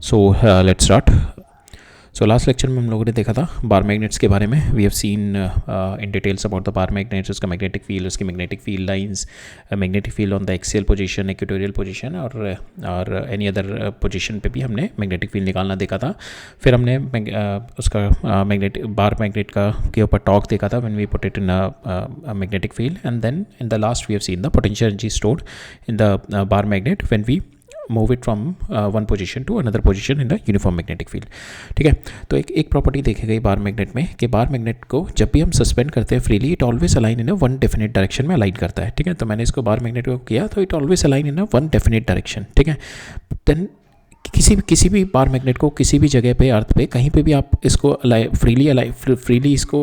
So let's start. So last lecture में हम लोगों ने देखा था बार मैग्नेट्स के बारे में. We have seen in details about the bar magnets, उसका मैग्नेटिक फील्ड, उसकी magnetic field lines, magnetic field on the axial position, equatorial position और एनी अदर पोजीशन पे भी हमने मैग्नेटिक फील्ड निकालना देखा था. फिर हमने उसका मैग्नेटिक बार मैग्नेट का के ऊपर टॉर्क देखा था when we put it in a magnetic field. And then in the last we have seen the potential energy stored in the bar magnet when we move it from one position to another position in the uniform magnetic field. ठीक है, तो एक property देखी गई bar magnet में कि बार magnet को जब भी हम सस्पेंड करते हैं freely, it always align in a one definite direction में अलाइन करता है. ठीक है, तो मैंने इसको बार मैग्नेट को किया तो it always align in a one definite direction. ठीक है, देन किसी भी बार मैग्नेट को किसी भी जगह पे अर्थ पे कहीं पे भी आप इसको फ्रीली इसको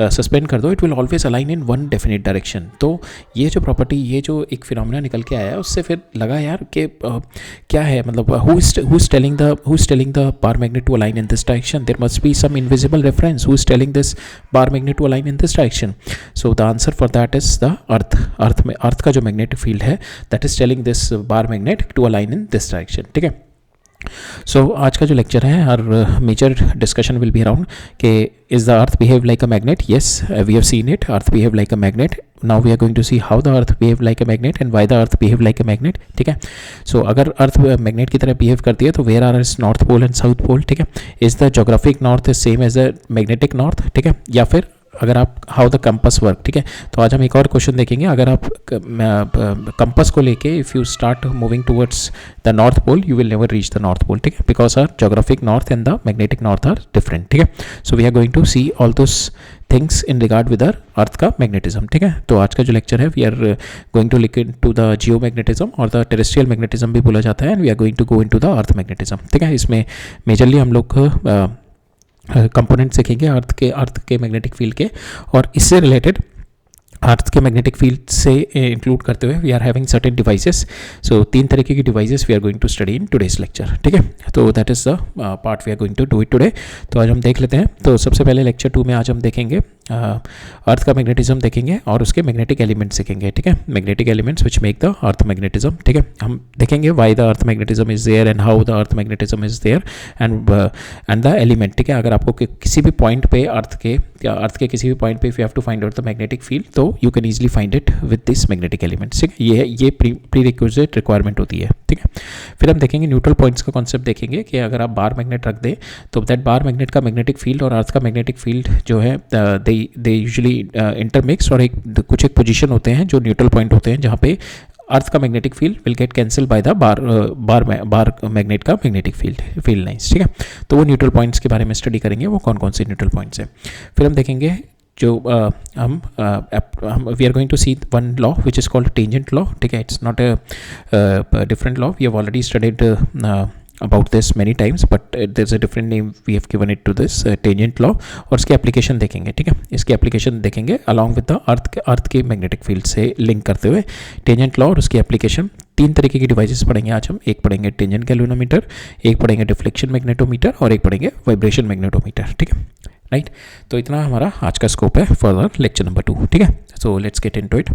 सस्पेंड कर दो, it will always align in one definite direction. तो ये जो प्रॉपर्टी, ये जो एक फिनोमेना निकल के आया है, उससे फिर लगा यार कि क्या है, मतलब who is telling the bar magnet to align in this direction. There must be some invisible reference who is telling this bar magnet to align in this direction. So the answer for that is the earth का जो magnetic field है that is telling this bar magnet to align in this direction. ठीक है, so आज का जो lecture है, हर major discussion will be around कि is the earth behave like a magnet. Yes, we have seen it, earth behave like a magnet. Now we are going to see how the earth behave like a magnet and why the earth behave like a magnet. ठीक है, सो अगर earth magnet की तरह behave करती है तो where are is north pole and south pole. ठीक है, is the geographic north same as the magnetic north. ठीक है, या फिर अगर आप हाउ द कंपस वर्क. ठीक है, तो आज हम एक और क्वेश्चन देखेंगे. अगर आप कंपस को लेके if you start moving towards the north pole, you will never reach the north pole. ठीक है, because are geographic north and the magnetic north are different. ठीक है, so we are going to see all those things in regard with earth का magnetism. ठीक है, तो आज का जो लेक्चर है, we are going to look in to the geo magnetism और द टेरेस्ट्रियल मैग्नेटिज्म भी बोला जाता है, and we are going to go in to the earth magnetism. ठीक है, इसमें मेजरली हम लोग कंपोनेंट्स देखेंगे अर्थ के मैग्नेटिक फील्ड के, और इससे रिलेटेड अर्थ के मैग्नेटिक फील्ड से इंक्लूड करते हुए we are having certain devices. So 3 तरीके की devices we are going to study in today's lecture. ठीक है, तो that is the part we are going to do it today. तो आज हम देख लेते हैं. तो सबसे पहले लेक्चर 2 में आज हम देखेंगे अर्थ का मैग्नेटिज्म देखेंगे और उसके मैग्नेटिक एलिमेंट्स देखेंगे. ठीक है, magnetic elements which make the earth magnetism. ठीक है, हम देखेंगे why the earth magnetism is there and how the earth magnetism is there and the element. ठीक है, अगर आपको किसी भी पॉइंट पे अर्थ के किसी भी पॉइंट पे if you have to find out the magnetic field, तो you can easily find it with this magnetic elements. ठीक है, ये प्रीरिक्विजिट रिक्वायरमेंट होती है. ठीक है, फिर हम देखेंगे न्यूट्रल पॉइंट्स का कॉन्सेप्ट देखेंगे कि अगर आप बार मैग्नेट रख दें तो दैट बार मैग्नेट का मैग्नेटिक फील्ड और अर्थ का मैग्नेटिक फील्ड जो है दे यूजुअली इंटरमिक्स, और कुछ एक पोजीशन होते हैं जो न्यूट्रल पॉइंट होते हैं जहाँ पे अर्थ का magnetic field will get cancel bye the bar magnet का मैग्नेटिक फील्ड लाइंस. ठीक है, तो वो न्यूट्रल पॉइंट्स के बारे में स्टडी करेंगे, वो कौन कौन से न्यूट्रल पॉइंट्स हैं. फिर हम देखेंगे जो हम we are going to see one law which is called tangent law. ठीक है, it's not a different law, we have already studied about this many times, but there's a different name we have given it to this tangent law. और इसकी application देखेंगे. ठीक है, इसकी application देखेंगे along with the अर्थ के magnetic field से link करते हुए टेंजेंट लॉ और उसकी एप्लीकेशन. 3 तरीके की डिवाइसेस पढ़ेंगे आज हम. एक पढ़ेंगे टेंजेंट गैल्वेनोमीटर, एक पढ़ेंगे डिफ्लेक्शन मैग्नेटोमीटर और एक पढ़ेंगे वाइब्रेशन मैग्नेटोमीटर. ठीक है, राइट. तो इतना हमारा आज का स्कोप है फॉर लेक्चर नंबर 2. ठीक है, so let's get into it.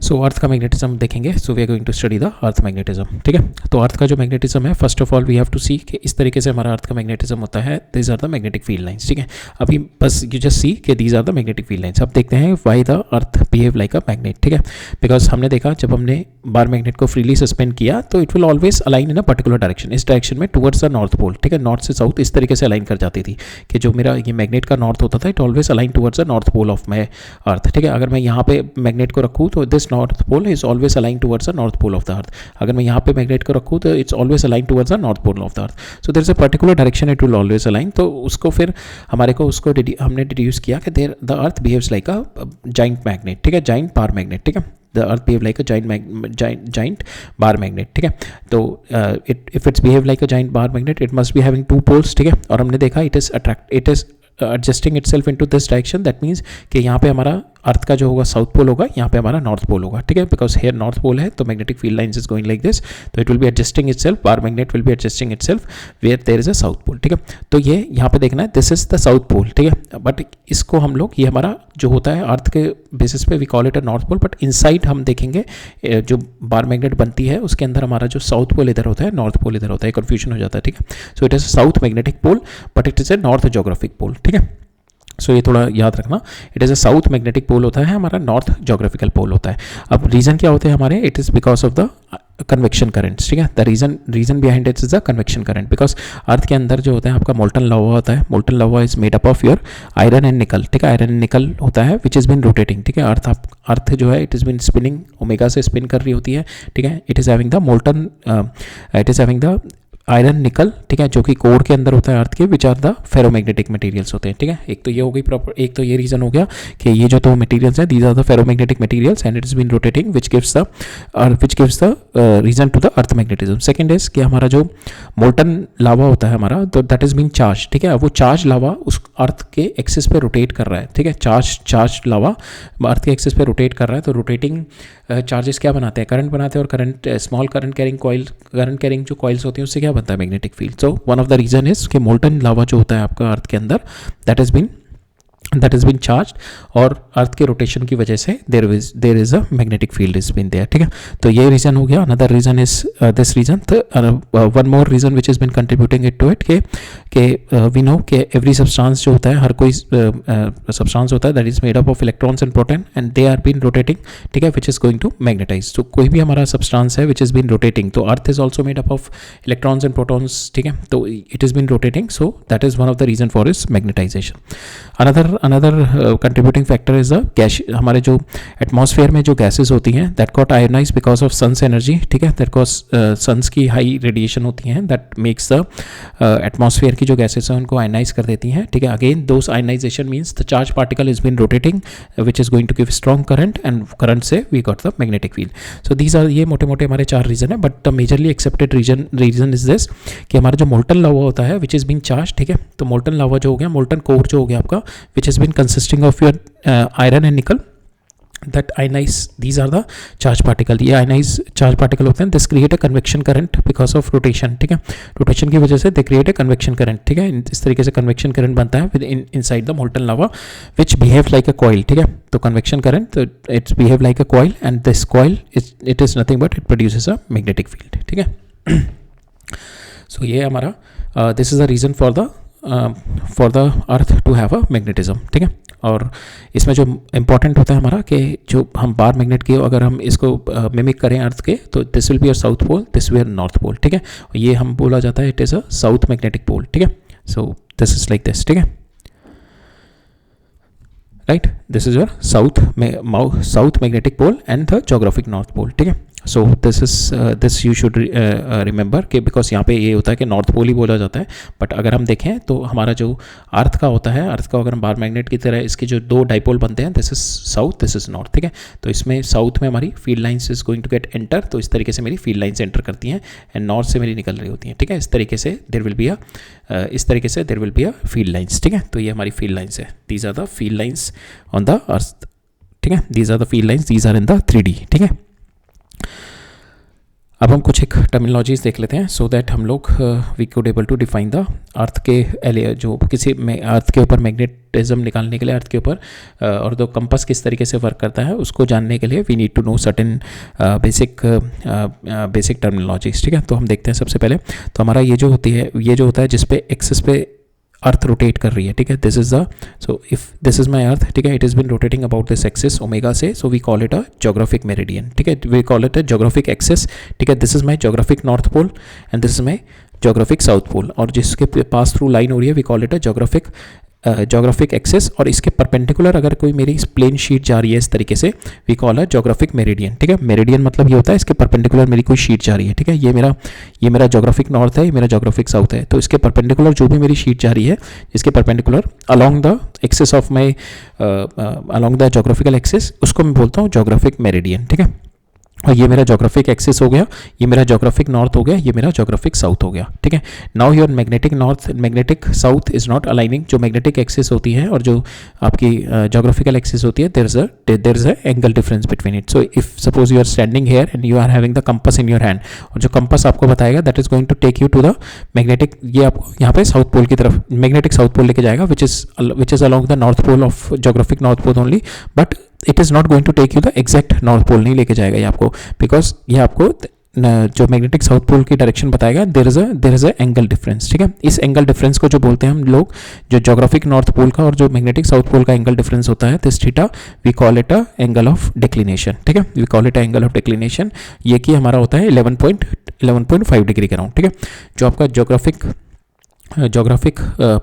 So earth का मैग्नेटिज्म देखेंगे. So we are going to study the earth magnetism. ठीक है, तो अर्थ का जो मैग्नेटिज्म है, first of all we have to see कि इस तरीके से हमारा अर्थ का मैग्नेटिज्म होता है. These are the magnetic field lines. ठीक है, अभी बस यू जस्ट सी कि these are the magnetic field lines. अब देखते हैं why the earth behave like a magnet. ठीक है, बिकॉज हमने देखा जब हमने बार मैग्नेट को फ्रीली सस्पेंड किया तो it will always align in a particular direction, इस डायरेक्शन में टुवर्ड्स द नॉर्थ पोल. ठीक है, नॉर्थ से साउथ इस तरीके से अलाइन कर जाती थी कि जो मेरा ये मैग्नेट का नॉर्थ होता था, it always align towards the north pole of my earth. ठीक है, अगर मैं यहाँ पे मैग्नेट को रखूँ तो this north pole is always align towards the north pole of the earth. अगर मैं यहाँ पे मैग्नेट को रखूँ तो it's always align towards the north pole of the earth. So there is a particular direction it will always align. तो उसको फिर हमने डिड्यूस किया कि there the earth behaves like a giant magnet. ठीक है, जाइंट बार मैग्नेट. ठीक है, the earth behave like a giant bar magnet. ठीक है, तो if it's behave like a giant bar magnet, it must be having 2 poles. ठीक है, और हमने देखा it is adjusting itself into this direction, that means कि यहाँ पे हमारा अर्थ का जो होगा साउथ पोल होगा, यहाँ पे हमारा नॉर्थ पोल होगा, ठीक है, बिकॉज हेयर नॉर्थ पोल है, तो magnetic field lines is going like this, तो it will be adjusting itself, bar magnet will be adjusting itself where there is a south pole, ठीक है। तो ये यहाँ पे देखना है, this is the south pole, ठीक है, बट इसको हम लोग, ये हमारा जो होता है अर्थ के बेसिस पे we call it a north pole, but inside हम देखेंगे जो बार मैग्नेट बनती है उसके अंदर हमारा जो साउथ पोल इधर होता है, नॉर्थ पोल इधर होता है, कन्फ्यूजन हो जाता है, ठीक है। So it is south magnetic pole but it is a north geographic pole, ठीक है। सो ये थोड़ा याद रखना, it is a south magnetic pole होता है, हमारा नॉर्थ ज्योग्राफिकल पोल होता है। अब रीज़न क्या होते हैं हमारे, it is because of the convection currents, ठीक है। The reason behind it is the convection current, because earth के अंदर जो होता है आपका मोल्टन लावा होता है, molten lava is made up of your iron and निकल, ठीक है, आयरन एंड निकल होता है विच इज़ बिन रोटेटिंग, ठीक है। अर्थ जो है it is been spinning, omega से स्पिन कर रही होती है, ठीक है। It is having the molten, it is having the iron निकल, ठीक है, जो कि कोर के अंदर होता है अर्थ के, which are the ferromagnetic materials होते हैं, ठीक है। एक तो ये हो गई प्रॉपर, एक तो ये रीजन हो गया कि ये जो दो मटेरियल्स हैं, these are the ferromagnetic materials and it is been rotating which gives the reason to the earth magnetism. Second is कि हमारा जो मोल्टन लावा होता है हमारा, तो दैट इज बीन चार्ज, ठीक है। वो चार्ज लावा उस अर्थ के एक्सिस पे रोटेट कर रहा है, ठीक है, चार्ज लावा अर्थ के एक्सिस पे रोटेट कर रहा है, तो रोटेटिंग चार्जेस क्या बनाते हैं, करंट बनाते हैं, और करंट स्मॉल करंट कैरिंग जो कॉइल्स होती हैं उससे क्या बनता है, magnetic field. So one of the reason is कि मोल्टन लावा जो होता है आपका अर्थ के अंदर, दैट इज बीन चार्ज, और अर्थ के रोटेशन की वजह से there is a magnetic field is been there, ठीक है। तो ये रीजन हो गया। Another reason is this reason, one more reason which is been contributing it to it के वी नो कि एवरी सब्सटेंस जो होता है, हर कोई सब्सटेंस होता है that is made up of electrons and proton and they are been rotating, ठीक है, which is going to magnetize. तो कोई भी हमारा सब्सटेंस है विच इज बीन रोटेटिंग, तो earth is also made up of electrons and protons, ठीक है, तो it is been rotating, so that is one of the reason for is magnetization. Another contributing factor is the gas, हमारे जो atmosphere में जो gases होती हैं that got ionize because of sun's energy, ठीक है, दैट कॉज सन्स की high radiation होती हैं, दैट मेक्स द एटमॉस्फेयर की जो गैसेस हैं उनको आयनाइज कर देती हैं, ठीक है। Again those ionization means the charge particle is been rotating which is going to give strong current, and current से we got the magnetic field. So these are, ये मोटे मोटे हमारे चार रीजन है, but the majorly accepted reason is this कि हमारा जो मोल्टन लावा होता है विच इज बीन चार्ज, ठीक है, तो मोल्टन लावा जो हो गया, मोल्टन कोर जो हो गया आपका, which is been consisting of your iron and nickel that ionize, these are the charge particle, ये ionize charge particle होते हैं, this create a convection current because of rotation, ठीक है, rotation की वजह से they create a convection current, ठीक है, इस तरीके से convection current बनता है inside the molten lava which behave like a coil, ठीक है। तो convection current, तो it's behave like a coil and this coil it is nothing but it produces a magnetic field, ठीक है। So ये हमारा this is the reason for the earth to have a magnetism, ठीक है। और इसमें जो इम्पॉर्टेंट होता है हमारा कि जो हम बार मैग्नेट के अगर हम इसको मिमिक करें अर्थ के, तो this will be a south pole, this will north pole, ठीक है। ये हम बोला जाता है it is a south magnetic pole, ठीक है। So this is like this, ठीक है, right, this is your south magnetic pole and the geographic north pole, ठीक है। So this you should remember कि बिकॉज यहाँ पे ये होता है कि नॉर्थ पोल ही बोला जाता है, बट अगर हम देखें तो हमारा जो अर्थ का होता है, अर्थ का अगर हम बार मैग्नेट की तरह इसके जो दो डाइपोल बनते हैं, this is south, this is north, ठीक है। तो इसमें साउथ में हमारी field lines is going to get enter, तो इस तरीके से मेरी फील्ड लाइन्स एंटर करती हैं एंड नॉर्थ से मेरी निकल रही होती हैं, ठीक है। इस तरीके से there will be a field lines, ठीक है। तो ये हमारी फील्ड लाइन्स है, these are the field lines on the earth, ठीक है, these are the field lines, these are in the 3D, ठीक है। अब हम कुछ एक टर्मिनोलॉजीज देख लेते हैं सो दैट हम लोग we could able to define the earth के जो किसी में अर्थ के ऊपर मैग्नेटिज्म निकालने के लिए अर्थ के ऊपर और दो कंपास किस तरीके से वर्क करता है उसको जानने के लिए we need to know certain basic terminologies, ठीक है। तो हम देखते हैं सबसे पहले, तो हमारा ये जो होता है जिस पे एक्सिस पे अर्थ रोटेट कर रही है, ठीक है, this is the, so if this is my earth, ठीक है, it is been rotating about this axis omega से, so we call it a geographic meridian, ठीक है, we call it a geographic axis, ठीक है। This is my geographic north pole and this is my geographic south pole, और जिसके पास through line हो रही है we call it a geographic axis, और इसके परपेंडिकुलर अगर कोई मेरी प्लेन शीट जा रही है इस तरीके से we call a geographic meridian, ठीक है। मेरिडियन मतलब ये होता है इसके परपेंडिकुलर मेरी कोई शीट जा रही है, ठीक है, ये मेरा ज्योग्राफिक नॉर्थ है, ये मेरा ज्योग्राफिक साउथ है, तो इसके परपेंडिकुलर जो भी मेरी शीट जा रही है इसके perpendicular along the axis of my along the geographical axis, उसको मैं बोलता हूँ ज्योग्राफिक मेरिडियन, ठीक है। और ये मेरा जोग्राफिक एक्सिस हो गया, ये मेरा जोग्राफिक नॉर्थ हो गया, ये मेरा जोग्राफिक साउथ हो गया, ठीक है। Now your magnetic north magnetic south is not aligning, जो मैग्नेटिक एक्सिस होती है और जो आपकी जोग्राफिकल एक्सिस होती है, there is a angle difference between it. So if suppose you are standing here and you are having the compass in your hand, और जो कंपास आपको बताएगा that is going to take you to the magnetic, ये आपको यहाँ पे south pole की तरफ, मैग्नेटिक साउथ पोल लेके जाएगा, which is along the north pole of geographic north pole only, but it is not going to take you the exact north pole नहीं लेके जाएगा ये आपको, बिकॉज ये आपको जो मैग्नेटिक साउथ पोल की डायरेक्शन बताएगा, there is a angle difference, ठीक है। इस एंगल डिफरेंस को जो बोलते हैं हम लोग, जो जोग्राफिक नॉर्थ पोल का और जो मैग्नेटिक साउथ पोल का एंगल डिफरेंस होता है, this theta we call it a angle of declination, ठीक है, we call it a angle of declination. ये कि हमारा होता है 11.5 डिग्री के राउंड, ठीक है। जो आपका जोग्राफिक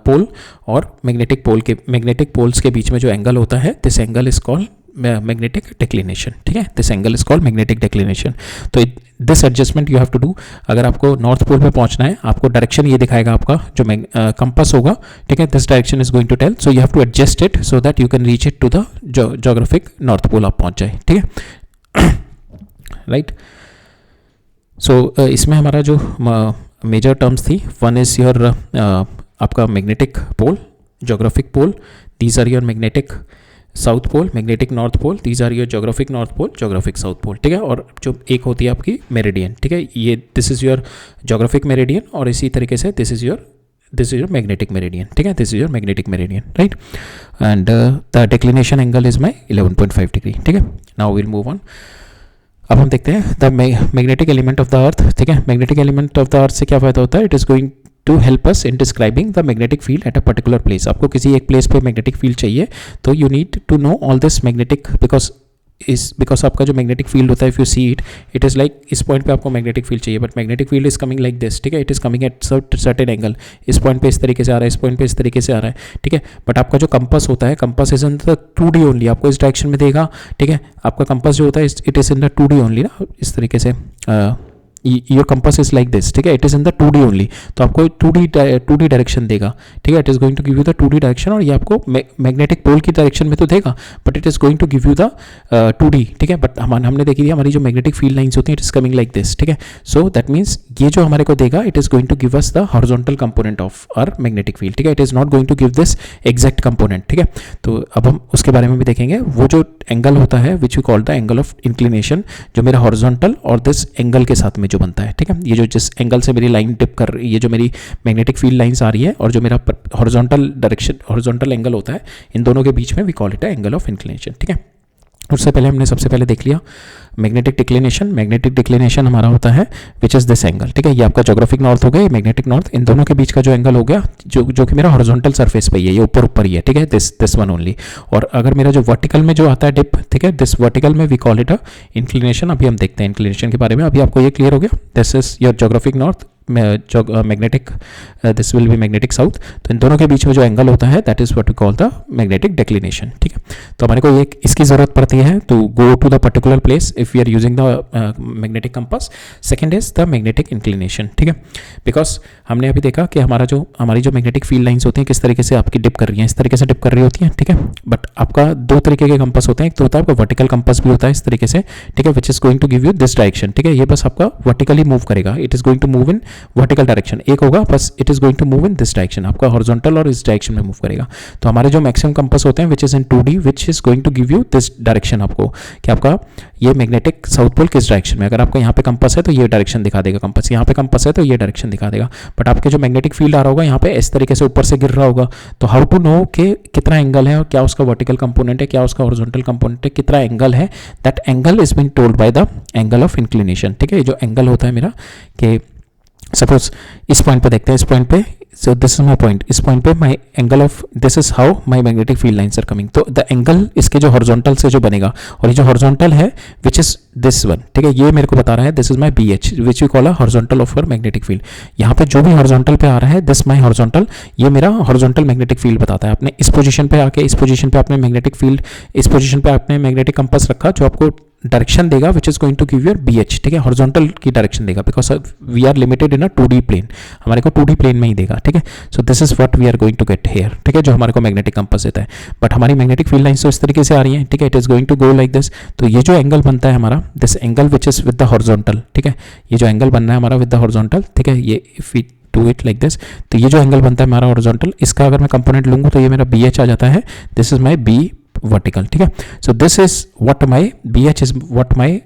पोल और मैग्नेटिक पोल्स के बीच में जो एंगल होता है, this angle is called magnetic declination, ठीक है, this angle is called magnetic declination. तो this adjustment you have to do. अगर आपको नॉर्थ पोल पे पहुंचना है, आपको डायरेक्शन ये दिखाएगा आपका जो कंपास होगा, ठीक है, this direction is going to tell, so you have to adjust it so that you can reach it to the geographic north pole आप पहुंच जाए, ठीक है, राइट। सो इसमें हमारा जो मेजर टर्म्स थी, वन इज योर आपका magnetic pole, geographic pole, these are your magnetic south pole, magnetic north pole, these are your geographic north pole, geographic south pole, ठीक है। और जो एक होती है आपकी मेरिडियन, ठीक है, ये this is your geographic meridian, और इसी तरीके से this is your magnetic meridian, ठीक है, this is your magnetic meridian, right. And the declination angle is my 11.5 degree, ठीक है। Now will move on. अब हम देखते हैं the magnetic element of the earth, ठीक है। Magnetic element of the earth से क्या फायदा होता है, it is going to help us in describing the magnetic field at a particular place. आपको किसी एक प्लेस पे मैग्नेटिक फील्ड चाहिए, तो you need to know all this magnetic, because आपका जो मैग्नेटिक फील्ड होता है, if you see it is like, इस पॉइंट पे आपको मैग्नेटिक फील्ड चाहिए, but magnetic field is coming like this, ठीक है, it is coming at certain angle, इस पॉइंट पे इस तरीके से आ रहा है, इस पॉइंट पे इस तरीके से आ रहा है, ठीक है। बट आपका जो कंपास होता है, compass is in the 2D only, आपको इस डायरेक्शन में देगा, ठीक है। आपका कंपास जो होता है it is in the 2D only ना, इस तरीके से your compass is like this, ठीक है, it is in the 2D only, तो आपको 2D डायरेक्शन देगा, ठीक है, it is going to give you the 2D direction, और ये आपको मैग्नेटिक पोल की डायरेक्शन में तो देगा, but it is going to give you the 2D, ठीक है। बट हमने देखी थी हमारी जो मैग्नेटिक फील्ड लाइन्स होती हैं, it is coming like this, ठीक है। सो दैट मीन्स ये जो हमारे को देगा, it is going to give us the horizontal component of our magnetic field, ठीक है, it is not going to give this exact component, ठीक है। तो अब हम उसके बारे में भी देखेंगे। वो जो एंगल होता है which we call the angle of inclination, जो मेरा हॉरिजॉन्टल और दिस एंगल के साथ में जो बनता है, ठीक है, ये जो जिस एंगल से मेरी लाइन टिप कर रही है, ये जो मेरी मैग्नेटिक फील्ड लाइंस आ रही है, और जो मेरा हॉरिजॉन्टल एंगल होता है, इन दोनों के बीच में we call it angle of inclination, ठीक है। उससे पहले हमने सबसे पहले देख लिया मैग्नेटिक डिक्लिनेशन। मैग्नेटिक डिक्लिनेशन हमारा होता है विच इज़ दिस एंगल, ठीक है, ये आपका जोग्राफिक नॉर्थ हो गया, मैग्नेटिक नॉर्थ, इन दोनों के बीच का जो एंगल हो गया, जो कि मेरा हॉरिजॉन्टल सरफेस पे ही है, ये ऊपर ही है, ठीक है, दिस वन ओनली। और अगर मेरा जो वर्टिकल में जो आता है डिप, ठीक है, दिस वर्टिकल में we call it a inclination. अभी हम देखते हैं इंक्लिनेशन के बारे में। अभी आपको ये क्लियर हो गया, this is your geographic north, magnetic, this will B magnetic south. तो इन दोनों के बीच में जो एंगल होता है, that is what we call the magnetic declination, ठीक है। तो हमारे को ये इसकी जरूरत पड़ती है to go to the particular place if we are using the magnetic compass. Second is the magnetic inclination, ठीक है, बिकॉज हमने अभी देखा कि हमारी जो मैग्नेटिक फील्ड लाइंस होती हैं, किस तरीके से आपकी डिप कर रही हैं, इस तरीके से डिप कर रही होती हैं, ठीक है। बट आपका दो तरीके के कंपास होते हैं, एक तो होता है आपका वर्टिकल कंपास भी होता है इस तरीके से, ठीक है, which is going to give you this direction, ठीक है, ये बस आपका वर्टिकली मूव करेगा, it is going to move in vertical direction. एक होगा बस it is going to move in this direction, आपका हॉरिजॉन्टल और इस डायरेक्शन में मूव करेगा। तो हमारे जो मैक्सिमम कंपास होते हैं which is in 2D, which is going to give you this direction, आपको कि आपका ये मैग्नेटिक साउथ पोल किस डायरेक्शन में, अगर आपका यहाँ पे कंपास है तो ये डायरेक्शन दिखा देगा कंपास, यहाँ पे कंपास है तो ये डायरेक्शन दिखा देगा। बट आपके जो मैग्नेटिक फील्ड आ रहा होगा यहाँ पे इस तरीके से ऊपर से गिर रहा होगा, तो हाउ टू नो कि कितना एंगल है और क्या उसका वर्टिकल कंपोनेंट है, क्या उसका हॉरिजॉन्टल कंपोनेंट है, कितना एंगल है, that angle is been told by the angle of inclination, ठीक है। ये जो एंगल होता है मेरा, कि सपोज इस पॉइंट पे देखते हैं, इस पॉइंट पे, so this is my point, इस पॉइंट पे my angle of, this is how my magnetic field lines are coming. तो द एंगल इसके जो हॉरिजॉन्टल से जो बनेगा, और ये जो हॉरिजॉन्टल है विच इज दिस वन, ठीक है, ये मेरे को बता रहा है this is my BH which we call a horizontal of your magnetic field. यहाँ पे जो भी हॉरिजॉन्टल पे आ रहा है, दिस माई हॉरिजॉन्टल, ये मेरा हॉरिजॉन्टल मैग्नेटिक फील्ड बताता है। आपने इस पोजीशन पे आके, इस पोजीशन पे आपने मैग्नेटिक फील्ड, इस पोजीशन पे आपने मैग्नेटिक कंपास रखा जो आपको डायरेक्शन देगा which is going to give your B H, ठीक है, हॉरिजॉन्टल की डायरेक्शन देगा, because we are limited in a 2D plane, हमारे को 2D प्लेन में ही देगा, ठीक है. So this is what we are going to get here, ठीक है, जो हमारे को मैग्नेटिक कंपास देता है. बट हमारी मैग्नेटिक फील्ड लाइन्स तो इस तरीके से आ रही है, ठीक है, it is going to go like this. तो ये जो एंगल बनता है हमारा, this angle which is with the horizontal, ठीक है, ये जो एंगल बनना है हमारा विद द हॉरिजॉन्टल, ठीक है, ये if we do it like this, तो ये जो एंगल बनता है हमारा हॉरिजॉन्टल, इसका अगर मैं कंपोनेंट लूंगा तो ये मेरा बी एच आ जाता है. This is my B vertical, ठीक है. So this is what my B H is what my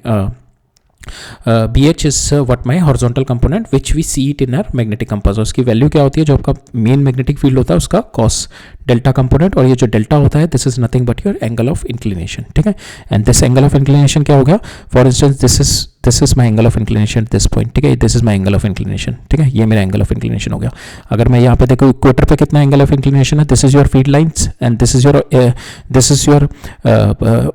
BH is what my horizontal component which we see it in our magnetic compass. और उसकी value क्या होती है, जो आपका मेन मैग्नेटिक फील्ड होता है उसका cos डेल्टा कंपोनेंट, और ये जो डेल्टा होता है this is nothing but your angle of inclination, ठीक है. And this angle of inclination क्या होगा, for instance this is my angle of inclination this point, ठीक है, this is my angle of inclination, ठीक है, ये मेरा एंगल ऑफ इंक्लिनेशन हो गया. अगर मैं यहाँ पे देखो इक्वेटर पे कितना एंगल ऑफ इंक्लिनेशन है, this is your field lines and this is your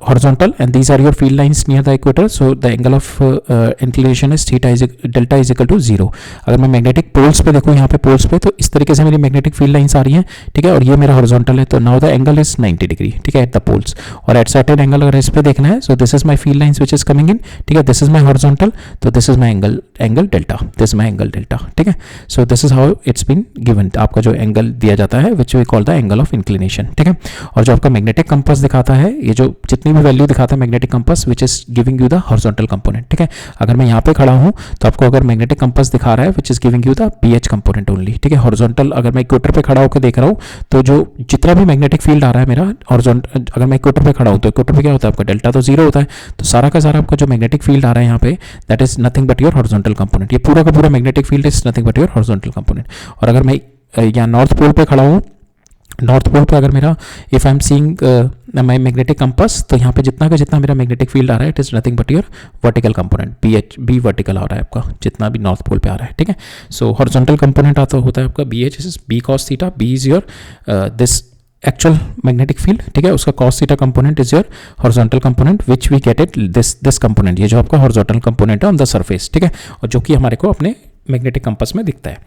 horizontal and these are your field lines near the equator. So the angle of inclination is theta is delta is equal to 0. अगर मैं magnetic poles पे देखूँ, यहाँ पे poles पे, तो इस तरीके से मेरी मैग्नेटिक फील्ड लाइन्स आ रही हैं, ठीक है, और ये मेरा हॉरिजॉन्टल है. तो now the angle is 90 degree, ठीक है, एट द पोल्स. और एट सर्टेन एंगल अगर इस पे देखना है, so this is my field lines which is coming in, ठीक है, दिस इज माई हॉरिजॉन्टल, तो this is my angle delta, this is my angle delta, ठीक है. So this is how it's been given. आपका जो angle दिया जाता है which we call the angle of inclination, ठीक है. और जो आपका मैग्नेटिक कंपास दिखाता है, ये जो जितनी भी वैल्यू दिखाता है magnetic compass which is giving you the horizontal component, ठीक है. अगर मैं यहाँ पे खड़ा हूँ तो आपको अगर मैग्नेटिक कंपास दिखा रहा है which is giving you the BH component only, ठीक है, हॉरिजॉन्टल. अगर मैं इक्वेटर पे खड़ा होकर देख रहा हूँ तो जो जितना भी मैग्नेटिक फील्ड आ रहा है मेरा हॉरिजॉन्टल, अगर मैं इक्वेटर पे खड़ा हूँ तो इक्वेटर पे क्या होता है आपका डेल्टा तो 0 होता है. तो सारा का सारा आपका जो मैग्नेटिक फील्ड आ रहा है यहाँ पे that is nothing but your horizontal component. ये पूरा का पूरा magnetic field is nothing but your horizontal component. और अगर मैं यहाँ नॉर्थ पोल पे खड़ा हूँ, नॉर्थ पोल पे अगर मेरा if I am seeing my magnetic compass, तो यहाँ पे जितना का जितना मेरा मैग्नेटिक फील्ड आ रहा है it is nothing but your vertical component, B vertical आ रहा है आपका जितना भी नॉर्थ पोल पे आ रहा है, ठीक है. सो हॉरिजॉन्टल कंपोनेंट आता होता है आपका BH is B cos theta, B is your this actual magnetic field, ठीक है, उसका cos theta component is your horizontal component which we get it this component, ये जो आपका हॉरिजॉन्टल कंपोनेंट है ऑन द सरफेस, ठीक है, और जो कि हमारे को अपने मैग्नेटिक कंपास में दिखता है.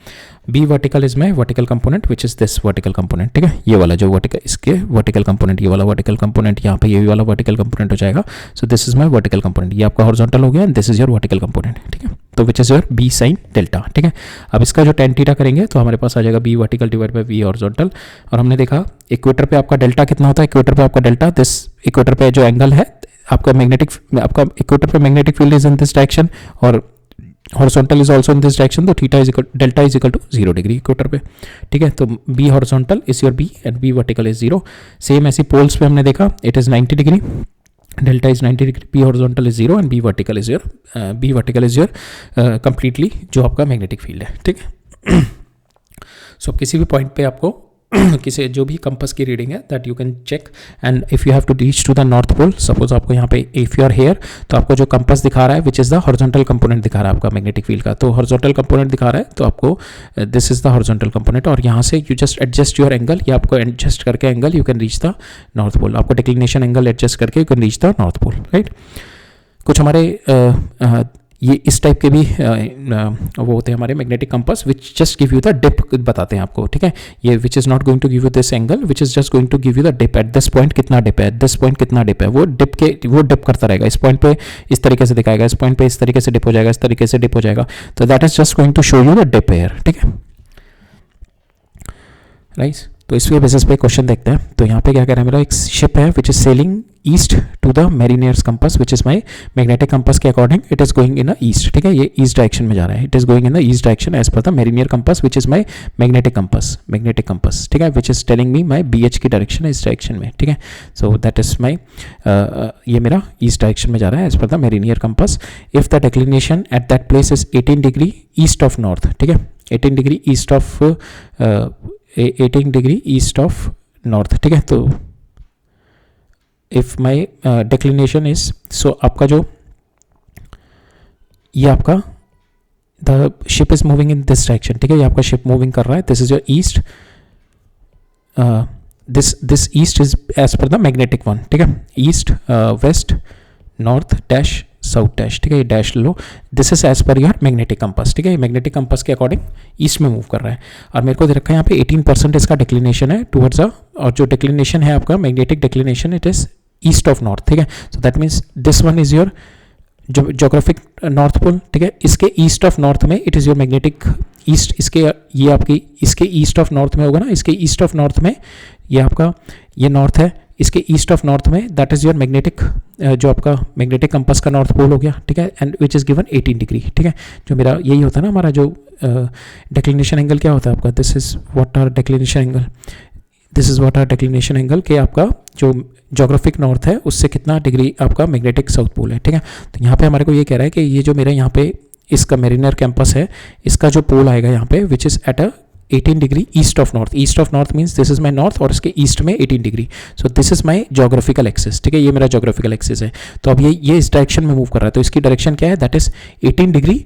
B vertical is my vertical component which is this vertical component, ठीक है, ये वाला जो वर्टिकल, इसके वर्टिकल कंपोनेंट, ये वाला वर्टिकल कंपोनेंट, यहाँ पे ये वाला वर्टिकल कंपोनेंट हो जाएगा. So this is my vertical component, ये आपका हॉरिजॉन्टल हो गया and this is your vertical component, ठीक है. तो which is your B sine delta, ठीक है. अब इसका जो tan थीटा करेंगे तो हमारे पास आ जाएगा B vertical divide by B horizontal. और हमने देखा इक्वेटर पे आपका डेल्टा कितना होता है, इक्वेटर पे आपका डेल्टा, दिस इक्वेटर पे जो एंगल है आपका मैग्नेटिक, आपका इक्वेटर पे magnetic field is in this direction और horizontal is also in this direction, तो theta is equal delta is equal to 0 degree equator पे, ठीक है. तो B horizontal is your B and B vertical is 0. Same ऐसी poles पे हमने देखा it is 90 degree, delta is 90 degree, B horizontal is 0 and B vertical is your completely जो आपका मैग्नेटिक फील्ड है, ठीक है. सो किसी भी पॉइंट पे आपको किसी जो भी कंपास की रीडिंग है that you can check. And if you have to reach to the north pole, suppose आपको यहाँ पे इफ यू आर हेयर, तो आपको जो कंपास दिखा रहा है which is the horizontal component दिखा रहा है आपका मैग्नेटिक फील्ड का, तो हॉरिजॉन्टल कंपोनेंट दिखा रहा है, तो आपको this is the horizontal component. और यहाँ से you just adjust your angle, या आपको एडजस्ट करके angle you can reach the north pole. आपको डिक्लिनेशन एंगल एडजस्ट करके you can reach the north pole, right. कुछ हमारे ये इस टाइप के भी वो होते हैं हमारे magnetic compass which just give you the dip बताते हैं आपको, ठीक है. ये which is not going to give you this angle, which is just going to give you the dip at this point कितना डिप है, एट दिस पॉइंट कितना dip है, वो डिप करता रहेगा. इस पॉइंट पे इस तरीके से दिखाएगा, इस पॉइंट पे इस तरीके से डिप हो जाएगा, इस तरीके से डिप हो जाएगा. तो that is just going to show you the dip here, ठीक है, राइट. तो इसके बेसिस पे क्वेश्चन देखते हैं. तो यहाँ पे क्या कह रहा है, मेरा एक शिप है which is sailing east to the mariner's compass which is my magnetic compass के according it is going in a east, ठीक है, ये ईस्ट डायरेक्शन में जा रहा है, it is going in the east direction as per the mariner compass which is my magnetic compass, ठीक है, which is telling me my BH की डायरेक्शन है इस डायरेक्शन में, ठीक है. सो दैट इज माई ये मेरा ईस्ट डायरेक्शन में जा रहा है as per the mariner compass. If the declination at that place is 18 degree east of north, ठीक है, 18 degree east of 18 degree east of north, ठीक है. तो if my declination is, so आपका जो ये आपका the ship is moving in this direction, ठीक है, ये आपका शिप मूविंग कर रहा है, this is your east, this east is as per the magnetic one, ठीक है, east west north dash south dash, ठीक है, ये डैश लो, this is as per your magnetic compass, ठीक है, ये मैग्नेटिक कंपास के अकॉर्डिंग ईस्ट में मूव कर रहा है. और मेरे को दे रखा है यहाँ पे 18% इसका डिक्लिनेशन है टुवर्ड्स और जो डिक्लिनेशन है आपका magnetic declination it is east of north, ठीक है। So that means this one is your geographic north pole, ठीक है। इसके ईस्ट ऑफ नॉर्थ में it is your magnetic east, इसके ये आपकी इसके ईस्ट ऑफ नॉर्थ में होगा ना, इसके ईस्ट ऑफ नॉर्थ में ये आपका ये नॉर्थ है, इसके ईस्ट ऑफ नॉर्थ में दैट इज़ योर मैग्नेटिक जो आपका मैग्नेटिक कंपास का नॉर्थ पोल हो गया, ठीक है। And which is given 18 degree, ठीक है। जो मेरा यही होता है ना हमारा जो डिक्लिनेशन एंगल क्या होता है आपका, this is what are declination angle, this is what are declination angle के आपका जो जोग्राफिक नॉर्थ है उससे कितना डिग्री आपका मैग्नेटिक साउथ पोल है, ठीक है। तो यहाँ पे हमारे को ये कह रहा है कि ये जो मेरे यहाँ पे इसका मेरिनर कैंपस है, इसका जो पोल आएगा यहाँ पे विच is at a 18 degree east of north. East of north means this is my north और इसके ईस्ट में 18 degree. So this is my geographical axis, ठीक है। ये मेरा जोग्राफिकल एक्सिस है। तो अब ये इस डायरेक्शन में मूव कर रहा है, तो इसकी डायरेक्शन क्या है, that is 18 degree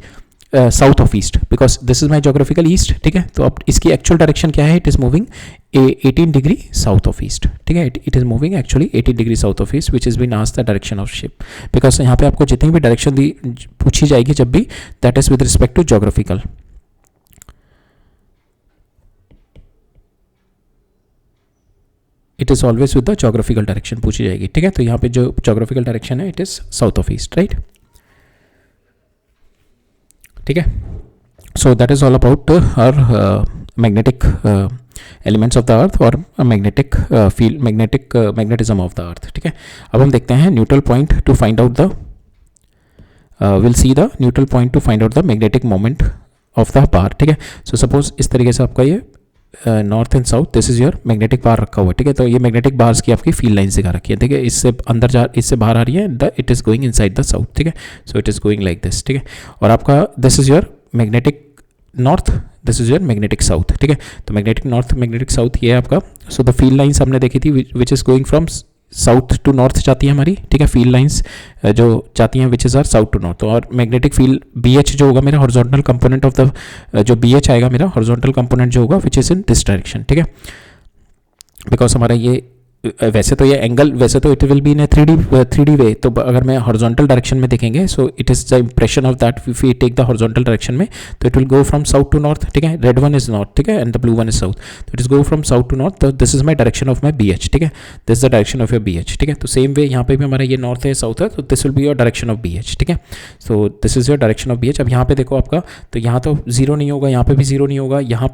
south of east, because this is my geographical east, ठीक है। तो अब इसकी एक्चुअल डायरेक्शन क्या है, it is moving 18 degree south of east, ठीक है। It is moving actually 18 degree south of east which is been asked the direction of ship, because यहाँ पे आपको जितनी भी डायरेक्शन दी पूछी जाएगी जब भी, that is with respect to geographical. It is always with the geographical direction पूछी जाएगी, ठीक है। तो यहाँ पे जो जोग्राफिकल डायरेक्शन है it is south of east, right, ठीक है। So that is all about our magnetic elements of the earth और magnetic field, magnetism of the earth, ठीक है। अब हम देखते हैं neutral point to find out the will see the neutral point to find out the magnetic moment of the bar, ठीक है। So suppose इस तरीके से आपका ये north and south, this is your magnetic bar रखा हुआ है, ठीक है। तो ये मैग्नेटिक बार्स की आपकी फील्ड लाइन्स दिखा रखी है, ठीक है। इससे अंदर जा, इससे बाहर आ रही है, it is going inside the south, ठीक है। So it is going like this, ठीक है। और आपका this is your magnetic north, this is your magnetic south, ठीक है। तो मैग्नेटिक नॉर्थ, मैग्नेटिक साउथ ये है आपका। सो द फील्ड लाइन्स हमने देखी थी which is going from south to north जाती है हमारी, ठीक है। फील्ड लाइंस जो जाती हैं which is are south to north. और मैग्नेटिक फील्ड BH जो होगा मेरा हॉरिजॉन्टल कंपोनेंट ऑफ द जो BH आएगा मेरा हॉरिजॉन्टल कंपोनेंट जो होगा which is in this direction, ठीक है। बिकॉज हमारा ये वैसे तो ये एंगल वैसे तो it will be in a 3D way, तो अगर मैं हॉरिजॉन्टल डायरेक्शन में देखेंगे so it is the impression of that if we take the horizontal direction में, तो it will go from south to north, ठीक है। रेड वन इज नॉर्थ, ठीक है, and the blue one is south, तो it is go from south to north. तो this is my direction of my BH, ठीक है। This is the direction of your BH, ठीक है। तो same way यहाँ पे भी हमारा ये नॉर्थ है, साउथ है, तो this will be your direction of BH, ठीक है। So this is your direction of BH। अब यहाँ पे देखो आपका, तो यहाँ तो जीरो नहीं होगा, यहाँ पे भी जीरो नहीं होगा, यहाँ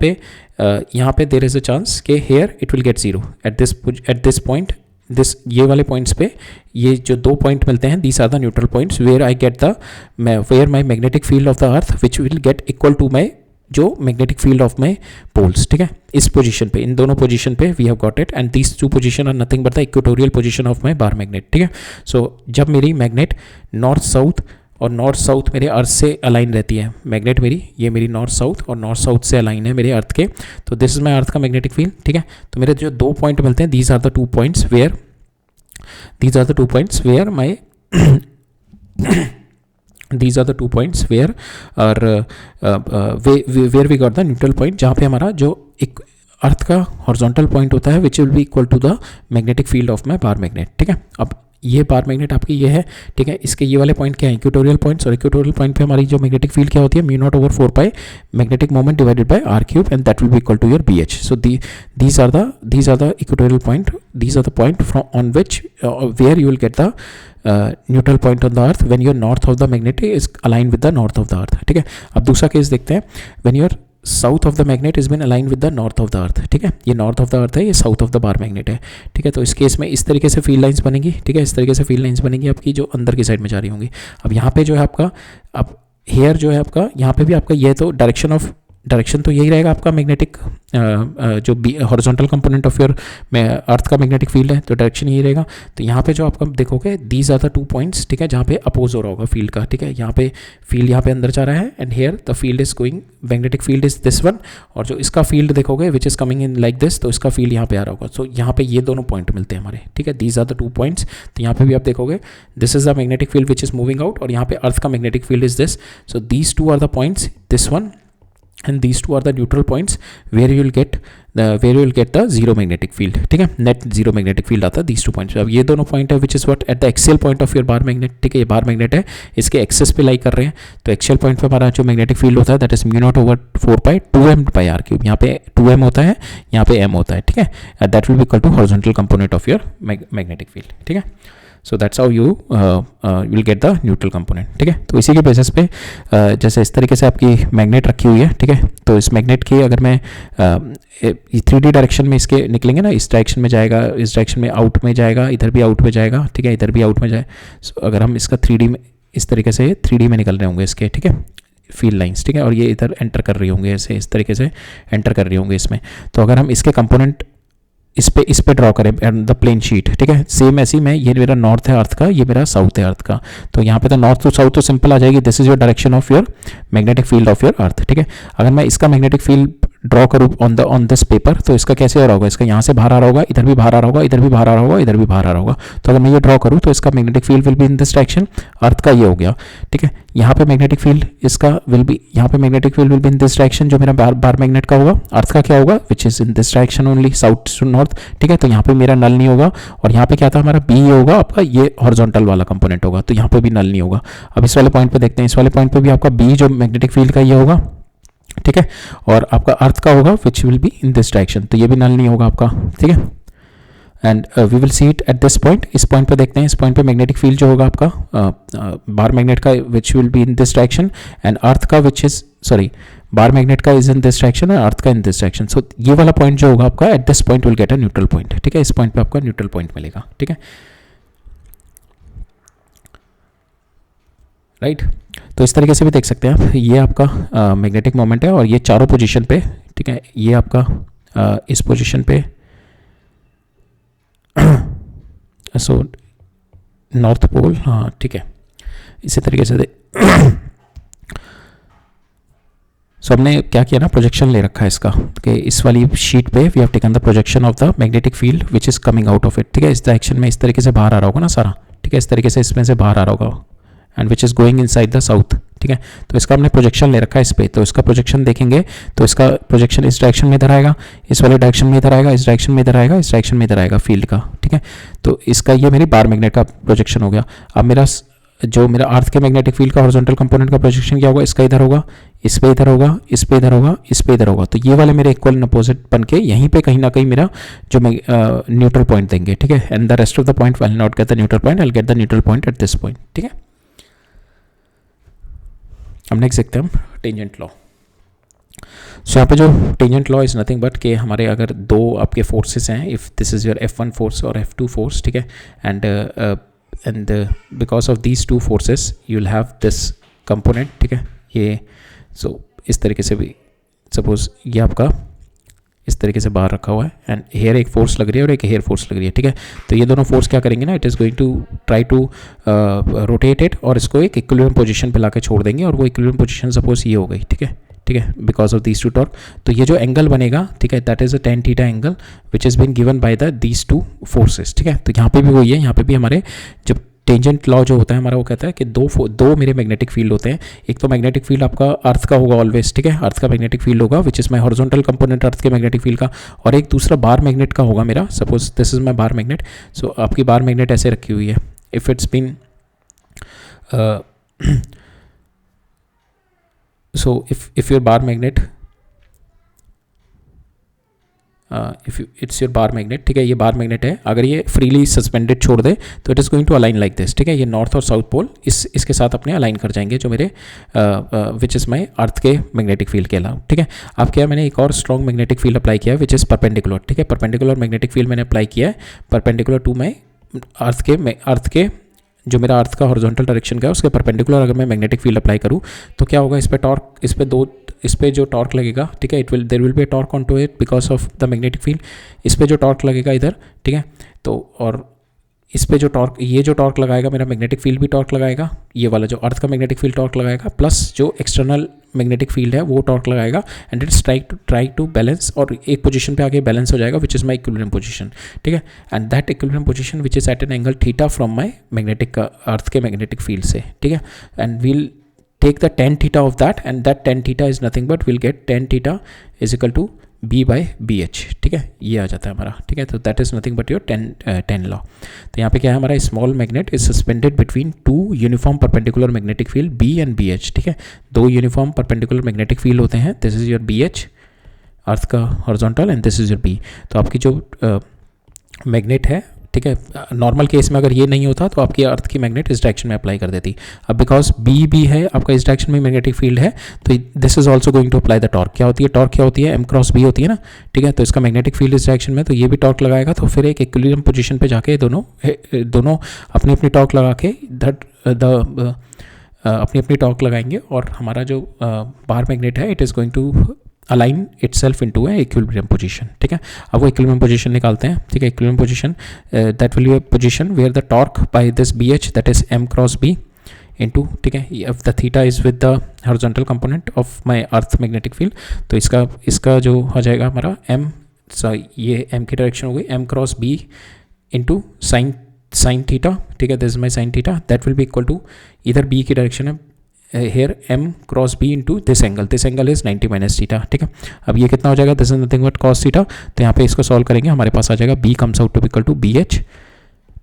पे देयर इज अ चांस कि here it will get zero at this point, this ये वाले पॉइंट्स पे ये जो दो पॉइंट मिलते हैं, these are the neutral points where I get the where my magnetic field of the earth which will get equal to my जो magnetic field of my poles, ठीक है। इस पोजीशन पे, इन दोनों पोजीशन पे we have got it, and these two position are nothing but the equatorial position of my bar magnet, ठीक है। सो जब मेरी मैग्नेट नॉर्थ साउथ और नॉर्थ साउथ मेरे अर्थ से अलाइन रहती है, मैग्नेट मेरी ये मेरी नॉर्थ साउथ और नॉर्थ साउथ से अलाइन है मेरे अर्थ के, तो दिस इज माई अर्थ का मैग्नेटिक फील्ड, ठीक है। तो मेरे जो दो पॉइंट मिलते हैं, these are the two points where these are the two points where my these are the two points where where we got the neutral point, जहाँ पे हमारा जो एक अर्थ का हॉरिजॉन्टल पॉइंट होता है which will be equal to the magnetic field of my bar magnet, ठीक है। अब ये बार मैग्नेट आपकी ये है, ठीक है। इसके ये वाले पॉइंट क्या है, इक्वेटोरियल पॉइंट्स, और इक्वेटोरियल पॉइंट पे हमारी जो मैग्नेटिक फील्ड क्या होती है, μ0/4 pi magnetic moment divided by r³ and that will be equal to your BH। So these are the equatorial point, these are the point from on which where you will get the neutral point on the earth when your north of the magnet is aligned with the north of the earth, ठीक है। अब दूसरा case देखते हैं, when your south of the magnet is been align with the north of the earth, ठीक है। ये north of the अर्थ है, ये south of the bar magnet है, ठीक है। तो इस केस में इस तरीके से फील्ड लाइंस बनेगी, ठीक है। इस तरीके से फील्ड लाइंस बनेगी आपकी जो अंदर की साइड में जा रही होंगी। अब यहाँ पे जो है आपका, अब हेयर जो है आपका, यहाँ पे भी आपका ये तो डायरेक्शन तो यही रहेगा आपका मैग्नेटिक जो horizontal component of your earth का मैग्नेटिक फील्ड है, तो डायरेक्शन यही रहेगा। तो यहाँ पे जो आपका देखोगे, these are the two points, ठीक है, जहाँ पे अपोज हो रहा होगा फील्ड का, ठीक है। यहाँ पे फील्ड यहाँ पे अंदर जा रहा है and here the field is going, magnetic field is this one, और जो इसका फील्ड देखोगे which is coming in like this, तो इसका फील्ड यहाँ पे आ रहा होगा। सो यहाँ पे ये दोनों पॉइंट मिलते हैं हमारे, ठीक है। These are the two points. तो यहाँ पे भी आप देखोगे this is the magnetic field which is moving out, और यहाँ पे अर्थ का magnetic field is this. So these two are the points, this one and these two are the neutral points where you will get the zero magnetic field, ठीक है, net zero magnetic field आता है these two points. अब ये दोनों point है which is what at the axial point of your bar magnet, ठीक है, ये बार मैग्नेट है, इसके एक्सेस पे लाई कर रहे हैं, तो एक्सियल पॉइंट पे हमारा जो मैग्नेटिक फील्ड होता है that is mu not over 4π2m/r³। यहाँ पे 2m होता है, यहाँ पे m होता है, ठीक है, that will be equal to horizontal component of your magnetic field, ठीक है। So that's how you will get the neutral component, ठीक है। तो इसी के बेसिस पे जैसे इस तरीके से आपकी मैग्नेट रखी हुई है, ठीक है, तो इस मैग्नेट की अगर मैं 3D डायरेक्शन में इसके निकलेंगे ना, इस डायरेक्शन में जाएगा, इस डायरेक्शन में आउट में जाएगा, इधर भी आउट में जाएगा, ठीक है, इधर भी आउट में जाए। सो अगर हम इसका 3D में इस तरीके से 3D में निकल रहे होंगे इसके, ठीक है, फील्ड लाइंस, ठीक है, और ये इधर एंटर कर रही होंगे, ऐसे इस तरीके से एंटर कर रही होंगे इसमें। तो अगर हम इसके कंपोनेंट इस पे ड्रॉ करें द प्लेन शीट, ठीक है, सेम ऐसी मैं, ये मेरा नॉर्थ है अर्थ का, ये मेरा साउथ है अर्थ का, तो यहाँ पे तो नॉर्थ टू साउथ तो सिंपल आ जाएगी, this is your direction of your magnetic field of your earth, ठीक है। अगर मैं इसका मैग्नेटिक फील्ड ड्रॉ करूँ ऑन दिस पेपर, तो इसका कैसे आ रहा होगा, इसका यहाँ से बाहर आ रहा होगा, इधर भी बाहर आ रहा होगा, इधर भी बाहर आ रहा होगा, इधर भी बाहर आ रहा होगा। तो अगर मैं ये ड्रॉ करूँ तो इसका magnetic field will be in this direction, earth का ये हो गया, ठीक है। यहाँ पे मैग्नेटिक फील्ड इसका विल बी, यहाँ पे magnetic field will be in this direction, जो मेरा बार मैग्नेट का होगा, अर्थ का क्या होगा, which is in this direction only, south to north, ठीक है। तो यहाँ पे मेरा नल नहीं होगा, और यहाँ पे क्या था हमारा बी होगा आपका, ये हॉरिजॉन्टल वाला कंपोनेंट होगा, तो यहाँ पे भी नल नहीं होगा। अब इस वाले पॉइंट पे देखते हैं, इस वाले पॉइंट पे भी आपका बी जो मैग्नेटिक फील्ड का ये होगा, ठीक है, और आपका अर्थ का होगा which will be in this direction, तो ये भी नल नहीं होगा आपका, ठीक है। And we will see it at this point, इस पॉइंट पे देखते हैं, इस पॉइंट पे मैग्नेटिक फील्ड जो होगा आपका बार मैग्नेट का विच will be in this direction, and earth का विच इज बार मैग्नेट का is in this direction and earth का इन दिस डायरेक्शन। सो ये वाला पॉइंट जो होगा आपका eight this point will get a neutral point, ठीक है, इस पॉइंट पे आपका न्यूट्रल पॉइंट मिलेगा, ठीक है, राइट। तो इस तरीके से भी देख सकते हैं आप, ये आपका मैग्नेटिक मोमेंट है, और ये चारों पोजीशन पे, ठीक है, ये आपका इस पोजीशन पे, सो नॉर्थ पोल, हाँ ठीक है, इसी तरीके से सो हमने क्या किया ना, प्रोजेक्शन ले रखा है इसका, कि इस वाली शीट पे we have taken the projection of the magnetic field which is coming out of it, ठीक है, इस डायरेक्शन में इस तरीके से बाहर आ रहा होगा ना सारा, ठीक है, इस तरीके से इसमें से बाहर आ रहा होगा, and which is going inside the south, ठीक है। तो इसका हमने प्रोजेक्शन ले रखा है इस पे, तो इसका प्रोजेक्शन देखेंगे तो इसका प्रोजेक्शन इस डायरेक्शन में इधर आएगा, इस वाले डायरेक्शन में इधर आएगा, इस डायरेक्शन में इधर आएगा, इस डायरेक्शन में इधर आएगा फील्ड का, ठीक है। तो इसका ये मेरी बार मैग्नेट का प्रोजेक्शन हो गया। अब मेरा जो मेरा अर्थ के मैग्नेटिक फील्ड का हॉरिजॉन्टल कंपोनेंट का प्रोजेक्शन क्या होगा, इसका इधर होगा, इस पे इधर होगा, इस पे इधर होगा, इस पे इधर होगा। तो ये वाले मेरे इक्वल एंड अपोजिट बन के यहीं पे कहीं ना कहीं मेरा जो न्यूट्रल पॉइंट देंगे, ठीक है। And the rest of the point will not gate the neutral point, I will get the neutral point eight this point, ठीक है। अब नेक्स्ट देखते हैं हम टेंजेंट लॉ। सो यहाँ पे जो tangent law is nothing but कि हमारे अगर दो आपके फोर्सेस हैं, if this is your F1 force और F2 फोर्स, ठीक है, and because of these two forces you will have this component, ठीक है, ये सो इस तरीके से भी सपोज ये आपका इस तरीके से बाहर रखा हुआ है, एंड हेयर एक फोर्स लग रही है और एक हेयर फोर्स लग रही है, ठीक है। तो ये दोनों फोर्स क्या करेंगे ना, it is going to try to rotate it, और इसको एक इक्विलिब्रियम पोजीशन पे लाके छोड़ देंगे, और वो इक्विलिब्रियम पोजीशन सपोज ये हो गई, ठीक है, ठीक है, because of these two torque. तो ये जो एंगल बनेगा, ठीक है, that is a tan theta angle which is been given by the these two forces, ठीक है। तो यहाँ पे भी वही है, यहाँ पे भी हमारे जब टेंजेंट लॉ जो होता है हमारा, वो कहता है कि दो मेरे मैग्नेटिक फील्ड होते हैं। एक तो मैग्नेटिक फील्ड आपका अर्थ का होगा ऑलवेज, ठीक है, अर्थ का मैग्नेटिक फील्ड होगा which is my horizontal component earth के मैग्नेटिक फील्ड का, और एक दूसरा बार मैग्नेट का होगा मेरा, suppose this is my bar magnet. So आपकी बार मैग्नेट ऐसे रखी हुई है, if it's been so if your bar magnet if it's your bar magnet, ठीक है, ये बार मैग्नेट है, अगर ये फ्रीली सस्पेंडेड छोड़ दे तो it is going to align like this, ठीक है। ये नॉर्थ और साउथ पोल इसके साथ अपने अलाइन कर जाएंगे, जो मेरे विच इज़ माई अर्थ के मैग्नेटिक फील्ड के अलावा, ठीक है। अब क्या मैंने एक और स्ट्रॉन्ग मैग्नेटिक फील्ड अप्लाई किया है विच इज़ परपेंडिकुलर, ठीक है, परपेंडिकुलर मैग्नेटिक फील्ड मैंने अप्लाई किया है परपेंडिकुलर टू माई अर्थ के जो मेरा अर्थ का हॉरिजॉन्टल डायरेक्शन का है उसके परपेंडिकुलर अगर मैं मैग्नेटिक फील्ड अप्लाई करूँ तो क्या होगा, इस पे जो टॉर्क लगेगा, ठीक है, there will be a torque on to it because of the magnetic field. इस पे जो टॉर्क लगेगा इधर, ठीक है, तो और इस पे जो टॉर्क, ये जो टॉर्क लगाएगा मेरा मैग्नेटिक फील्ड भी टॉर्क लगाएगा, ये वाला जो अर्थ का मैग्नेटिक फील्ड टॉर्क लगाएगा, प्लस जो एक्सटर्नल मैग्नेटिक फील्ड है वो टॉर्क लगाएगा, and it's try to balance, और एक पोजीशन पे आके बैलेंस हो जाएगा which is my equilibrium position, ठीक है। And that equilibrium position which is at an angle theta from my magnetic earth के मैग्नेटिक फील्ड से, ठीक है, and we'll take the tan theta of that, and that tan theta is nothing but we'll get tan theta is equal to b by bh. ठीक है, ये आ जाता है हमारा. ठीक है, तो that is nothing but your ten law. तो यहाँ पे क्या है हमारा, small magnet is suspended between two uniform perpendicular magnetic field b and bh. ठीक है, दो यूनिफॉर्म परपेंडिकुलर मैग्नेटिक फील्ड होते हैं. दिस इज योर bh अर्थ का horizontal and this is your b. तो आपकी जो मैग्नेट है, ठीक है, नॉर्मल केस में अगर ये नहीं होता तो आपकी अर्थ की मैग्नेट इस डायरेक्शन में अप्लाई कर देती. अब बिकॉज बी भी है आपका, इस डायरेक्शन में मैग्नेटिक फील्ड है, तो this is also going to apply the torque. क्या होती है टॉर्क, क्या होती है, m क्रॉस b होती है ना. ठीक है, तो इसका मैग्नेटिक फील्ड इस डायरेक्शन में, तो ये भी टॉर्क लगाएगा. तो फिर एक इक्विलिब्रियम पोजीशन पे जाके दोनों अपनी अपनी टॉर्क लगा के अपनी अपनी टॉर्क लगाएंगे और हमारा जो बार मैग्नेट है it is going to align itself into a equilibrium position. ठीक है, अब वो इक्विलिब्रियम पोजीशन निकालते हैं. ठीक है, equilibrium position that will be a position where the torque by this BH that is m cross b into, ठीक है, if the theta is with the horizontal component of my earth magnetic field, तो इसका जो हो जाएगा हमारा ये m की डायरेक्शन हो गई m cross b into sine theta. ठीक है, this is my sine theta, that will be equal to इधर b की डायरेक्शन है here m cross b into this angle is 90 minus theta. ठीक है, अब ये कितना हो जाएगा, this is nothing but cos theta. तो यहाँ पे इसको सॉल्व करेंगे, हमारे पास आ जाएगा b comes out to equal to bh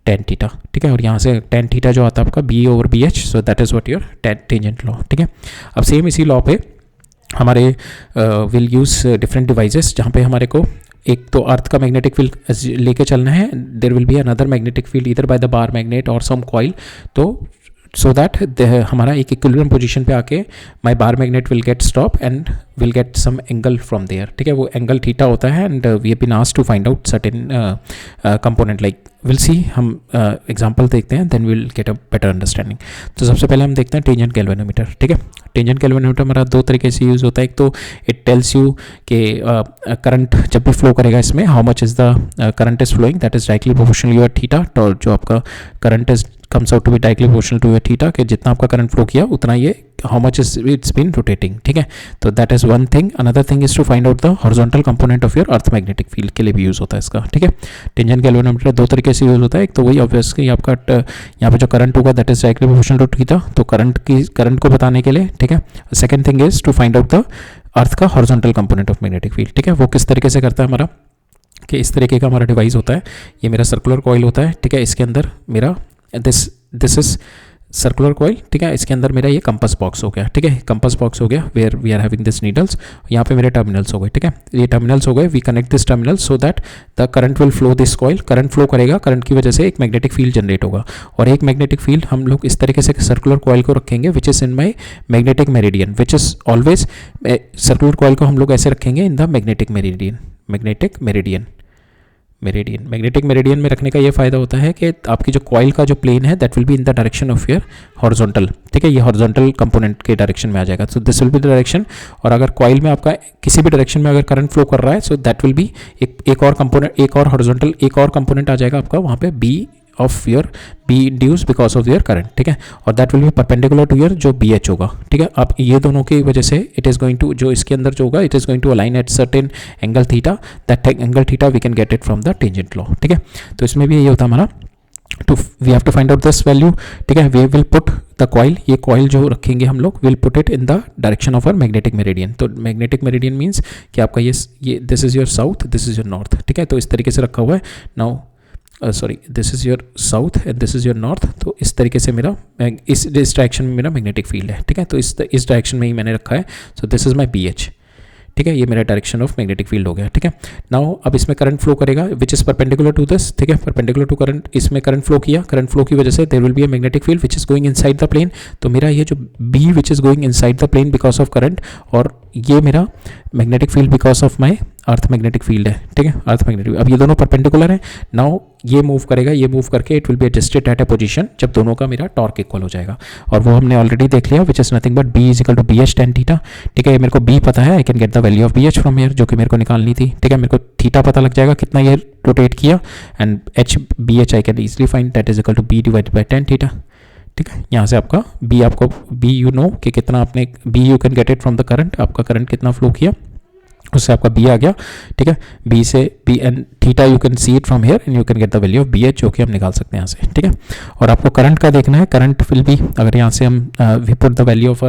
tan theta. ठीक है, और यहाँ से tan थीटा जो आता है आपका b over bh, so that is what your tangent law. ठीक है, अब सेम इसी लॉ पे हमारे विल यूज डिफरेंट डिवाइसेस, जहाँ पे हमारे को एक तो अर्थ का मैग्नेटिक फील्ड लेके चलना है. There will be another magnetic field इधर बाय द बार मैग्नेट और सम कॉइल. तो सो दैट हमारा एक इक्विलिब्रियम पोजीशन पे आके my bar magnet will get stop and will get some angle from there. ठीक है, वो एंगल थीटा होता है and we have been asked to find out certain component like will see. हम एग्जांपल देखते हैं, then will get a better understanding. तो सबसे पहले हम देखते हैं टेंजेंट गैल्वेनोमीटर. ठीक है, टेंजेंट गैल्वेनोमीटर हमारा दो तरीके से यूज़ होता है. एक तो इट टेल्स यू कि करंट जब भी फ्लो करेगा इसमें how much is the current is flowing, that is directly proportional your theta. और जो आपका current is comes out to be directly proportional to your theta, कि जितना आपका करंट फ्लो किया उतना ये how much is it's been rotating. ठीक है, तो that is one thing. Another thing is to find out the horizontal component of your earth magnetic field के लिए भी यूज़ होता है इसका. ठीक है, टेंजेंट गैल्वेनोमीटर दो तरीके से यूज़ होता है. एक तो वही ऑब्वियसली आपका यहाँ पे जो करंट होगा that is directly proportional to theta, तो करंट को बताने के लिए. ठीक है, second thing is to find out the earth का horizontal component of magnetic field. ठीक है, वो किस तरीके से करता है हमारा, कि इस तरीके का हमारा डिवाइस होता है. ये मेरा सर्कुलर कॉइल होता है. ठीक है, इसके अंदर मेरा दिस इज सर्कुलर कॉइल. ठीक है, इसके अंदर मेरा ये कंपास बॉक्स हो गया. ठीक है, कंपास बॉक्स हो गया where we are having this needles. यहाँ पे मेरे टर्मिनल्स हो गए. ठीक है, ये टर्मिनल्स हो गए. We connect this terminal so that the current will flow this coil. Current flow करेगा, करंट की वजह से एक मैग्नेटिक फील्ड जनरेट होगा. और एक मैग्नेटिक फील्ड हम लोग इस तरीके से सर्कुलर कॉइल को रखेंगे विच is in my magnetic meridian, which is always circular coil को हम लोग ऐसे रखेंगे in the magnetic magnetic meridian में रखने का ये फायदा होता है कि आपकी जो कॉइल का जो प्लेन है that will be in the direction of your horizontal. ठीक है, ये हॉरिजॉन्टल कंपोनेंट के डायरेक्शन में आ जाएगा. So this will be the direction. और अगर कॉइल में आपका किसी भी डायरेक्शन में अगर करंट फ्लो कर रहा है सो दैट विल बी एक और कंपोनेंट, एक और हॉरिजॉन्टल एक और कंपोनेंट आ जाएगा आपका वहाँ पे B of your B induce because of your current. ठीक है, और that will be perpendicular to your जो BH होगा. ठीक है, अब ये दोनों की वजह से इट इज़ गोइंग टू, जो इसके अंदर जो होगा it is going to align at certain angle theta. That angle theta we can get it from the tangent law. ठीक है, तो इसमें भी ये होता है हमारा we have to find out this value. ठीक है, we will put the coil, ये कॉइल जो रखेंगे हम लोग will put it in the direction of our magnetic meridian. तो मैग्नेटिक मेरिडियन मीन्स कि आपका ये this is your south, this is your north. ठीक है, तो इस तरीके से रखा हुआ है. Now sorry, this is your south and this is your north. तो इस तरीके से मेरा इस डायरेक्शन में मेरा मैग्नेटिक फील्ड है. ठीक है, तो इस डायरेक्शन में ही मैंने रखा है. So this is my BH. ठीक है, ये मेरा डायरेक्शन ऑफ मैग्नेटिक फील्ड हो गया. ठीक है, नाउ अब इसमें करंट फ्लो करेगा which is perpendicular to this. ठीक है, परपेंडिकुलर टू करंट, इसमें करंट फ्लो किया, करंट फ्लो की वजह से there will be a magnetic field which is going inside the plane. तो मेरा ये जो B which is going inside the plane because of current, और ये मेरा magnetic field because of my earth magnetic field है. ठीक है, अर्थ मैग्नेटिक. अब ये दोनों परपेंडिकुलर हैं. नाउ ये मूव करेगा, ये मूव करके it will be adjusted at a position जब दोनों का मेरा टॉर्क इक्वल हो जाएगा. और वो हमने ऑलरेडी देख लिया which is nothing but B is equal to BH tan theta. ठीक है, मेरे को B पता है, I can get the value of BH from here जो कि मेरे को निकालनी थी. ठीक है, मेरे को थीटा पता लग जाएगा कितना ये रोटेट किया, and BH I can easily find that is equal to B divided by tan theta. ठीक है, यहाँ से आपका B यू नो कि कितना आपने B you can get it from the current, आपका करंट कितना फ्लो किया. उससे आपका बी आ गया, ठीक है। बी से B and theta you can see it from here and you can get the value of B H, जो कि हम निकाल सकते हैं यहाँ से, ठीक है। और आपको करंट का देखना है, करंट विल बी, अगर यहाँ से हम we put the value of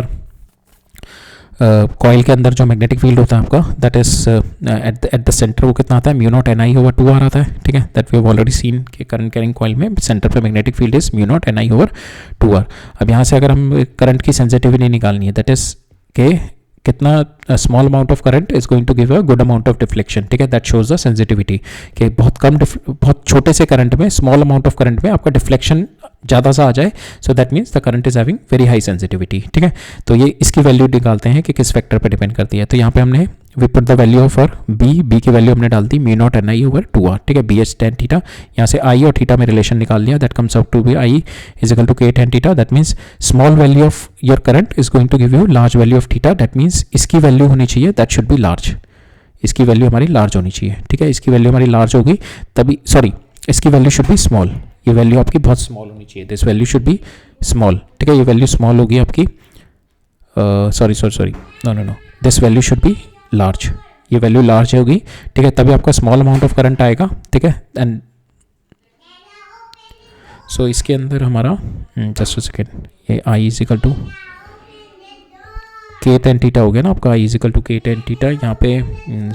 coil के अंदर जो मैग्नेटिक फील्ड होता है आपका, that is at the center, वो कितना आता है, mu naught N I over 2 आ रहा था, ठीक है। That we have already seen कि करंट कैरिंग कॉइल में सेंटर पे magnetic field is mu naught N I over 2 R. अब यहाँ से अगर हम करंट की सेंसिटिविटी निकालनी है, दैट इज के कितना small amount of current is going to give a good amount of deflection, ठीक है। दैट शोज द सेंसिटिविटी कि बहुत छोटे से करंट में, स्मॉल अमाउंट ऑफ करंट में आपका डिफ्लेक्शन ज़्यादा सा आ जाए, सो that means the current is having very high sensitivity, ठीक है। तो ये इसकी वैल्यू निकालते हैं कि किस फैक्टर पर डिपेंड करती है। तो यहाँ पे हमने we put the value of B की वैल्यू हमने डाल दी mu naught N I over 2 R, ठीक है। बी एच टेन थीटा, यहाँ से आई और थीटा में रिलेशन निकाल लिया, that comes out to be I is equal to K tan theta. That means small value of your current is going to give you large value of theta, that means इसकी value होनी चाहिए, that should be large, इसकी value हमारी large होनी चाहिए, ठीक है। इसकी वैल्यू हमारी लार्ज होगी तभी, सॉरी, इसकी वैल्यू शुड बी स्मॉल, ये वैल्यू आपकी बहुत स्मॉल होनी चाहिए, this value should be small, ठीक है। ये वैल्यू स्मॉल होगी आपकी, sorry no, this value should be large, ये वैल्यू लार्ज होगी, ठीक है, तभी आपका स्मॉल अमाउंट ऑफ करंट आएगा, ठीक है। एंड सो इसके अंदर हमारा जस्ट अ सेकेंड, ये आई is equal to K tan theta हो गया ना आपका, आई is equal to K tan theta. यहाँ पे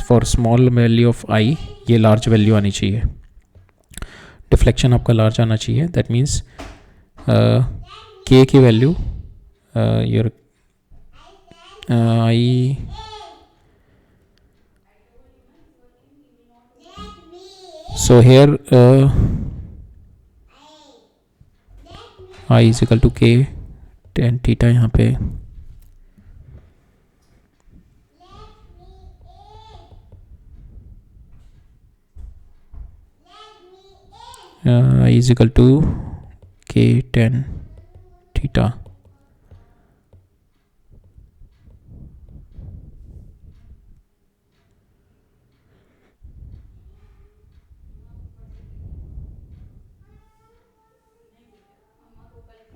फॉर स्मॉल वैल्यू ऑफ आई ये लार्ज वैल्यू आनी चाहिए, डिफ्लेक्शन आपका लार्ज आना चाहिए, दैट मीन्स के की value your I so here I is equal to k tan theta, यहाँ पे I is equal to k tan theta,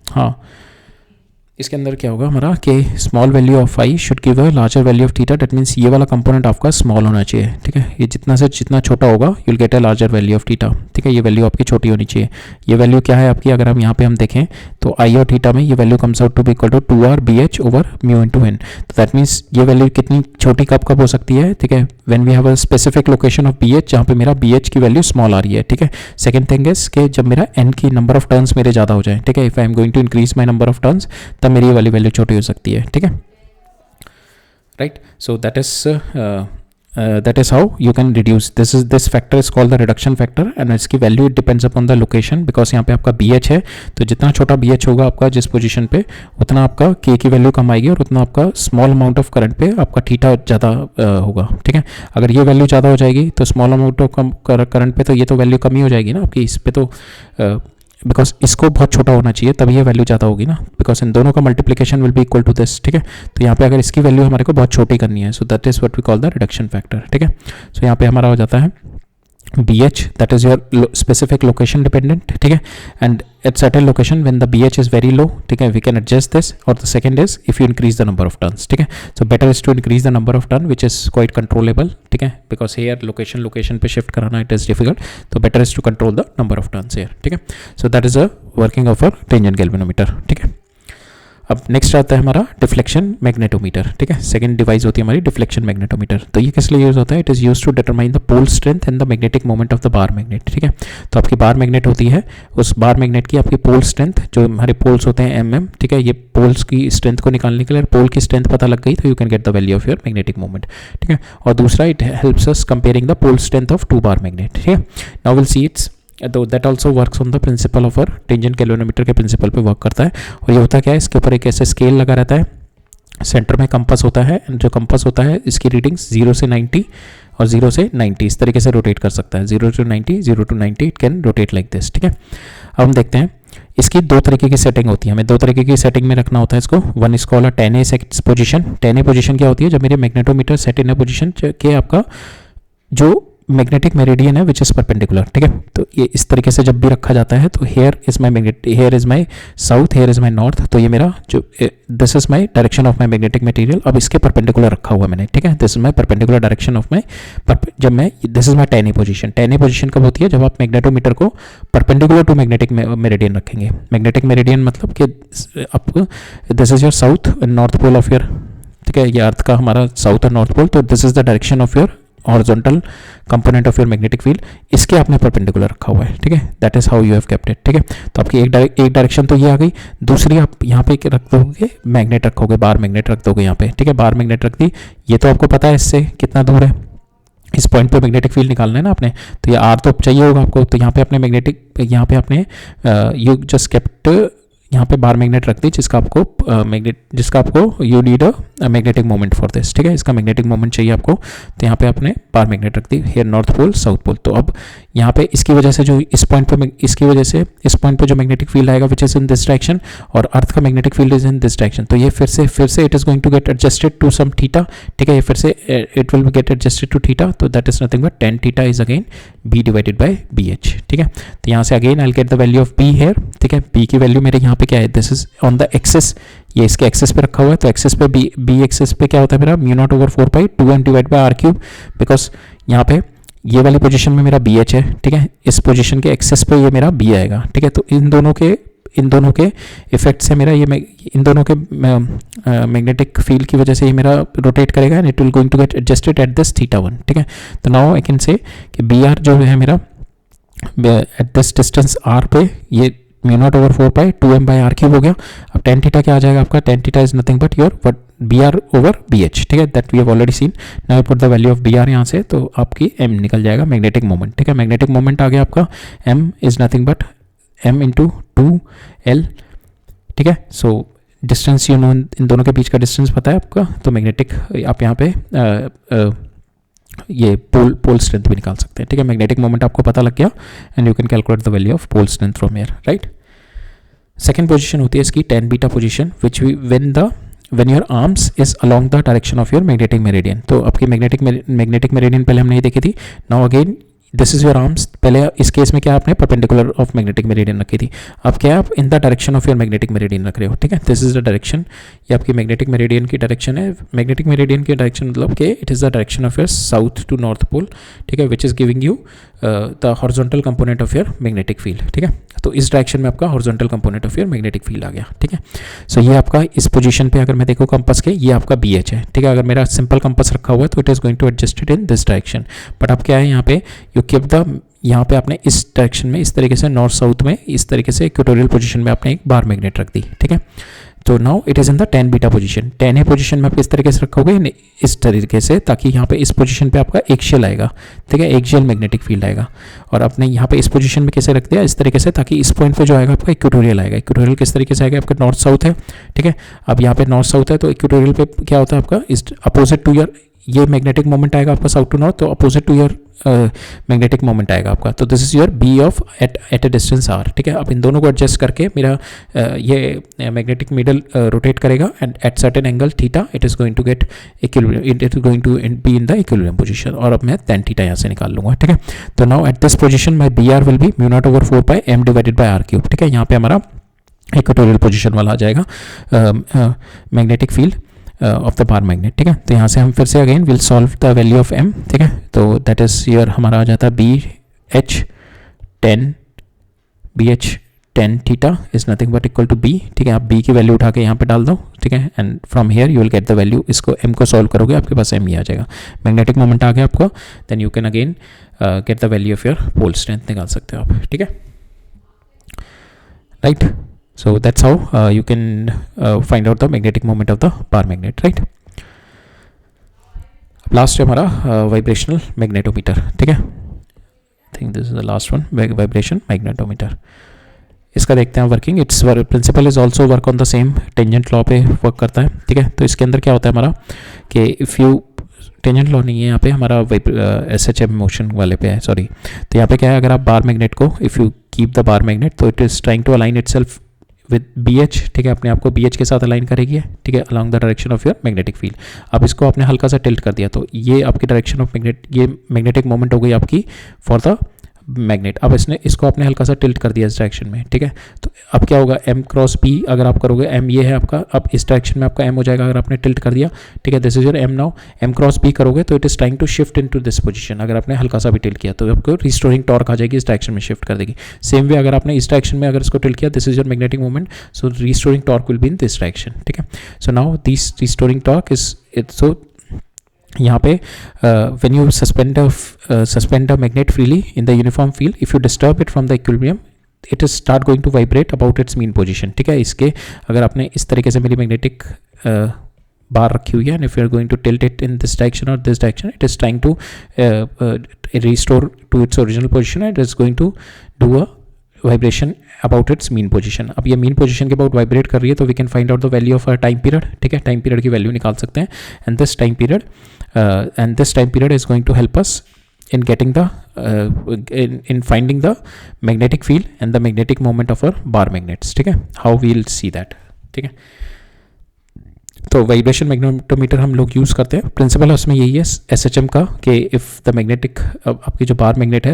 हाँ। इसके अंदर क्या होगा हमारा कि small value of I should give a larger value of theta, that means ये वाला कंपोनेंट आपका स्मॉल होना चाहिए, ठीक है। ये जितना से जितना छोटा होगा you will get a larger value of theta, ठीक है। ये वैल्यू आपकी छोटी होनी चाहिए। ये वैल्यू क्या है आपकी, अगर हम यहाँ पे हम देखें तो आई और थीटा में ये value comes out to be equal to 2r bh over mu into N. तो दैट मीन्स ये वैल्यू कितनी छोटी कब हो सकती है, ठीक है, when we have a specific location of bh जहाँ पे मेरा bh की वैल्यू स्मॉल आ रही है, ठीक है। सेकंड थिंग इज कि जब मेरा n की नंबर ऑफ टर्न्स मेरे ज़्यादा हो जाए, ठीक है, if I am going to increase my number of turns, तब मेरी ये वाली वैल्यू छोटी हो सकती है, ठीक है, right. So that is how you can reduce, this factor is called the reduction factor and इसकी value it depends upon the location, because यहाँ पे आपका BH है, तो जितना छोटा BH होगा आपका जिस पोजीशन पे, उतना आपका K की वैल्यू कम आएगी और उतना आपका स्मॉल अमाउंट ऑफ करंट पे आपका थीटा ज़्यादा होगा, ठीक है। अगर ये वैल्यू ज़्यादा हो जाएगी तो स्मॉल अमाउंट ऑफ करंट पे तो ये तो वैल्यू कम ही हो जाएगी ना आपकी, इस पे तो बिकॉज इसको बहुत छोटा होना चाहिए तभी ये वैल्यू ज़्यादा होगी ना, बिकॉज इन दोनों का multiplication will be equal to this, ठीक है। तो यहाँ पे अगर इसकी वैल्यू हमारे को बहुत छोटी करनी है, so that is what we call the reduction factor, ठीक है। सो यहाँ पे हमारा हो जाता है BH, that is your specific location dependent, ठीक है, and at certain location when the BH is very low, ठीक है, we can adjust this, or the second is if you increase the number of turns, ठीक है। So better is to increase the number of turn which is quite controllable, ठीक है, because here location पे shift कराना it is difficult, so better is to control the number of turns here, ठीक है। So that is a working of a tangent galvanometer, ठीक है। अब next आता है हमारा डिफ्लेक्शन मैग्नेटोमीटर, ठीक है। सेकंड डिवाइस होती है हमारी डिफ्लेक्शन मैग्नेटोमीटर। तो ये किस लिए यूज होता है, it is use to determine the pole strength and the magnetic moment of the bar magnet, ठीक है। तो आपकी बार मैग्नेट होती है, उस बार मैग्नेट की आपकी पोल स्ट्रेंथ, जो हमारे पोल्स होते हैं mm, ठीक है, ये पोल्स की स्ट्रेंथ को निकालने के लिए पोल की स्ट्रेंथ पता लग गई तो you can get the value of your magnetic moment, ठीक है। और दूसरा it helps us comparing the pole strength of two bar magnet, ठीक है। नाउ विल सी इट्स, तो that also works on the principle of tangent galvanometer के principle पे work करता है। और ये होता क्या है, इसके ऊपर एक ऐसे स्केल लगा रहता है, सेंटर में कंपास होता है, जो कंपास होता है इसकी रीडिंग्स 0 से 90 और 0 से 90 इस तरीके से रोटेट कर सकता है, 0 to 90, 0 to 90 it can rotate like this, ठीक है। अब हम देखते हैं इसकी दो तरीके की सेटिंग होती है, हमें दो तरीके की सेटिंग में रखना होता है इसको। One is called 10A position. 10A position क्या होती है, जब मेरे मैग्नेटोमीटर सेट इन ए पोजीशन के आपका जो मैग्नेटिक मेरिडियन है विच इज़ परपेंडिकुलर, ठीक है। तो ये इस तरीके से जब भी रखा जाता है तो here is my magnetic, here is my south, here is my north, तो ये मेरा जो this is my direction of my magnetic material. अब इसके परपेंडिकुलर रखा हुआ मैंने, ठीक है, this is my perpendicular direction of माई, जब मैं this is my 10A position. 10A position कब होती है, जब आप मैग्नेटोमीटर को परपेंडिकुलर टू मैग्नेटिक मेरिडियन रखेंगे। मैग्नेटिक मेरिडियन मतलब कि आपको this is your south north pole of your, ठीक है, ये अर्थ का हमारा साउथ और नॉर्थ पोल, तो this is the direction of your horizontal component of your magnetic field, इसके आपने परपेंडिकुलर रखा हुआ है, ठीक है। That is how you have kept it, ठीक है। तो आपकी एक डायरेक्शन तो ये आ गई, दूसरी आप यहाँ पे रख दोगे मैग्नेट रखोगे, बार मैग्नेट रख दोगे यहाँ पे, ठीक है, बार मैग्नेट रख दी। ये तो आपको पता है इससे कितना दूर है, इस पॉइंट पे मैग्नेटिक फील्ड निकालना है ना आपने, तो ये आर तो चाहिए होगा आपको, तो यहाँ पे आपने मैग्नेटिक, यहाँ पे आपने यू जस्ट केप्ट यहाँ पे बार मैग्नेट रख दी, जिसका आपको you need a magnetic moment for this, ठीक है, इसका मैग्नेटिक मोमेंट चाहिए आपको, तो यहाँ पे आपने बार मैग्नेट रख दी here north pole south pole. तो अब यहाँ पे इसकी वजह से जो इस पॉइंट पे जो मैग्नेटिक फील्ड आएगा which is in this direction, और अर्थ का magnetic field is in this direction, तो ये फिर से it is going to get adjusted to some theta, ठीक है, ये फिर से it will get adjusted to theta, तो that is nothing but tan theta is again b divided by bh, ठीक है। तो यहाँ से again I will get the value of b here, ठीक है, b की वैल्यू मेरे यहाँ पे क्या है, this is on the axis, ये इसके एक्सिस पे रखा हुआ है, तो एक्सिस पे b एक्सिस पे क्या होता है मेरा μ0/4π 2m divide by r cube, because यहाँ पे ये वाली पोजीशन में मेरा BH है, ठीक है, इस पोजीशन के एक्सेस पे ये मेरा B आएगा, ठीक है। तो इन दोनों के इफेक्ट से मेरा ये इन दोनों के मैग्नेटिक फील्ड की वजह से ये मेरा रोटेट करेगा and it will going to get adjusted at this θ1, ठीक है। तो नाउ आई कैन से कि BR जो है मेरा एट दिस डिस्टेंस R पे ये μ0/4π 2m बाय r क्यूब हो गया। अब tan थीटा क्या आ जाएगा आपका, tan theta is nothing but your BR/BH, ठीक है, that we have already seen. Now put the value of BR यहाँ से, तो आपकी m निकल जाएगा मैग्नेटिक मोमेंट, ठीक है। मैग्नेटिक मोमेंट आ गया आपका, m is nothing but m into 2l, ठीक है। सो डिस्टेंस यू नो, इन दोनों के बीच का डिस्टेंस पता है आपका, तो मैग्नेटिक आप यहाँ पे ये पोल स्ट्रेंथ भी निकाल सकते हैं, ठीक है। मैग्नेटिक मोमेंट आपको पता लग गया and you can calculate the value of pole strength from here, right. Second position होती है इसकी tan beta position, which when your arms is along the direction of your magnetic meridian, तो आपकी magnetic meridian पहले हमने ये देखी थी। Now again this is your arms, पहले इस केस में क्या आपने परपेंडिकुलर ऑफ मैग्नेटिक मेरिडियन रखी थी, अब क्या आप इन the direction of your magnetic meridian रख रहे हो, ठीक है। दिस इज द डायरेक्शन, ये आपकी मैग्नेटिक मेरिडियन की डायरेक्शन है। मैग्नेटिक मेरिडियन की डायरेक्शन मतलब कि it is the direction of your south to north pole, ठीक है, which is giving you the horizontal component of your magnetic field, ठीक है। तो इस डायरेक्शन में आपका horizontal component of your magnetic field आ गया, ठीक है। सो ये आपका इस पोजीशन पे अगर मैं देखूँ कंपास के, ये आपका BH है, ठीक है। अगर मेरा सिंपल कंपास रखा हुआ है तो it is going to adjusted in this direction, but अब क्या है यहाँ पे यू कीप द, यहाँ पे आपने इस डायरेक्शन में इस तरीके से नॉर्थ साउथ में इस तरीके से इक्वेटोरियल पोजीशन में आपने एक बार मैग्नेट रख दी, ठीक है। तो now it is in the tan beta position. tan A position में आप इस तरीके से रखोगे इस तरीके से, ताकि यहाँ पे इस पोजीशन पे आपका एक्सियल आएगा, ठीक है, एक्सियल मैग्नेटिक फील्ड आएगा। और आपने यहाँ पे इस पोजीशन में कैसे रख दिया, इस तरीके से, ताकि इस पॉइंट पे जो आएगा आपका इक्वेटोरियल आएगा। इक्वेटोरियल किस तरीके से आएगा, आपका नॉर्थ साउथ है, ठीक है। अब यहाँ पे नॉर्थ साउथ है तो इक्वेटोरियल पे क्या होता है आपका, इस अपोजिट टू योर, ये मैग्नेटिक मोमेंट आएगा आपका साउथ टू नॉर्थ, तो opposite to your magnetic moment आएगा आपका। तो this is your B of at a distance R, ठीक है। अब इन दोनों को एडजस्ट करके मेरा ये मैग्नेटिक मीडल रोटेट करेगा and at certain angle theta it is going to get equilibrium, it is going to be in the equilibrium position. और अब मैं tan थीटा यहाँ से निकाल लूँगा, ठीक है। तो now at this position my BR will be μ0/4π m divided by r cube, ठीक है। यहाँ पे हमारा इक्वेटोरियल पोजीशन वाला आ जाएगा magnetic field of the bar magnet, ठीक है। तो यहाँ से हम फिर से again will solve the value of m, ठीक है। तो दैट इज योर हमारा आ जाता है BH tan theta is nothing but equal to B, ठीक है। आप B की वैल्यू उठा के यहाँ पे डाल दो, ठीक है, and from here you will get the value. इसको m को सॉल्व करोगे आपके पास m ही आ जाएगा, मैग्नेटिक मोमेंट आ गया आपको, then you can again get the value of your pole strength निकाल सकते हो आप, ठीक है, right. So that's how you can find out the magnetic moment of the bar magnet, right? Last है हमारा vibrational magnetometer, ठीक है। I think this is the last one, vibration magnetometer. इसका देखते हैं working. Its principle is also work on the same tangent law पे work करता है, ठीक है। तो इसके अंदर क्या होता है हमारा कि इफ़ यू, टेंजेंट लॉ नहीं है यहाँ पे, हमारा SHM मोशन वाले पे है, सॉरी। तो यहाँ पे क्या है, अगर आप बार मैग्नेट को, if you keep the bar magnet, तो it is trying to align itself with B H, ठीक है, अपने आप को बी एच के साथ अलाइन करेगी, ठीक है, along the direction of your magnetic field. अब इसको आपने हल्का सा टिल्ट कर दिया तो ये आपकी डायरेक्शन ऑफ ये मैग्नेटिक मोमेंट हो गई आपकी फॉर द मैग्नेट। अब इसको आपने हल्का सा टिल्ट कर दिया इस डायरेक्शन में, ठीक है। तो अब क्या होगा, m क्रॉस p अगर आप करोगे, m ये है आपका, अब इस डायरेक्शन में आपका m हो जाएगा अगर आपने टिल्ट कर दिया, ठीक है। This is your m now, m cross p करोगे तो it is trying to shift into this position. अगर आपने हल्का सा भी टिल्ट किया तो आपको रिस्टोरिंग टॉर्क आ जाएगी, इस डायरेक्शन में शिफ्ट कर देगी। सेम वे अगर आपने इस डायरेक्शन में अगर इसको टिल्ट किया, this is your magnetic moment, so restoring torque will be in this direction, ठीक है। So now this restoring torque is it, so यहाँ पे when you suspend a magnet freely in the uniform field, if you disturb it from the equilibrium, it is start going to vibrate about its mean position, ठीक है। इसके अगर आपने इस तरीके से मेरी मैग्नेटिक बार रखी हुई है, and if you are going to tilt it in this direction or this direction, it is trying to restore to its original position, and it is going to do a vibration about its mean position. अब ये mean position के about vibrate कर रही है तो we can find out the value of a time period, ठीक है। Time period की वैल्यू निकाल सकते हैं, and this time period is going to help us in getting the in finding the magnetic field and the magnetic moment of our bar magnets, ठीक है। how we'll see that, ठीक है। तो वाइब्रेशन मैग्नेटोमीटर हम लोग use करते हैं, principal उसमें यही है SHM का कि इफ़ द मैग्नेटिक, आपकी जो बार मैग्नेट है,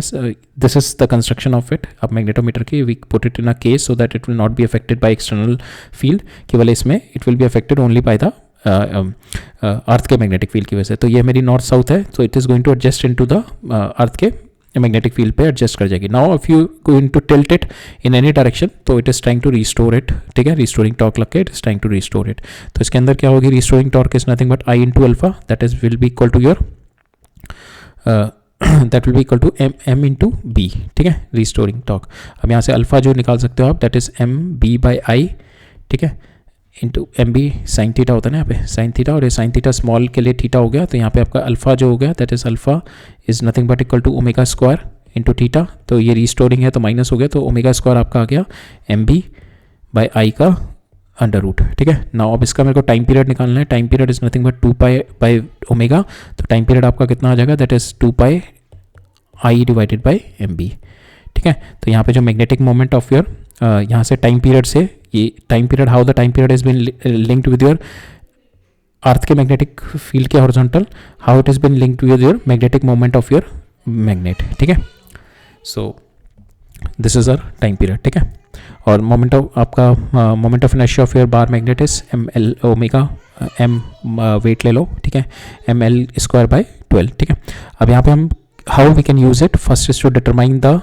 this is the construction of it, अब मैग्नेटोमीटर की we put it in a case so that it will not be affected by external field, केवल इसमें it will be affected only by the earth के magnetic field की वजह से। तो ये मेरी नॉर्थ साउथ है, तो it is going to adjust in to the earth के मैग्नेटिक फील्ड पे एडजस्ट कर जाएगी। Now if you going to tilt it in any direction तो it is trying to restore it, ठीक है। रिस्टोरिंग टॉर्क लग के it is trying to restore it. तो इसके अंदर क्या होगी, restoring torque is nothing but I into alpha, that is will be equal to your that will be equal to M into B, ठीक है, restoring torque. अब यहाँ से अल्फा जो निकाल सकते हो आप, that is M B by I, ठीक है, into M B sine theta होता है ना यहाँ पे, साइन थीटा, और ये साइन थीटा स्मॉल के लिए थीटा हो गया, तो यहाँ पे आपका अल्फा जो हो गया that is alpha is nothing but equal to omega square into theta. तो ये रिस्टोरिंग है तो माइनस हो गया, तो ओमेगा स्क्वायर आपका आ गया एम बी बाई आई का अंडर रूट, ठीक है। नाउ अब इसका मेरे को टाइम पीरियड निकालना है, time period is nothing but 2 pi by omega, तो टाइम पीरियड आपका कितना आ जाएगा, that is 2 pi I divided by M B, ठीक है। तो यहाँ पे जो मैग्नेटिक मोमेंट ऑफ योर, यहाँ से टाइम पीरियड से ये time period, how the time period is been linked with your earth के मैग्नेटिक फील्ड के horizontal, how it is been linked with your magnetic moment of your magnet, ठीक है। So this is our time period, ठीक है। और moment of आपका moment of inertia of your bar magnet is M L omega, M weight ले लो, ठीक है, एम एल स्क्वायर बाई 12, ठीक है। अब यहाँ पे हम how we can use it, first is to determine the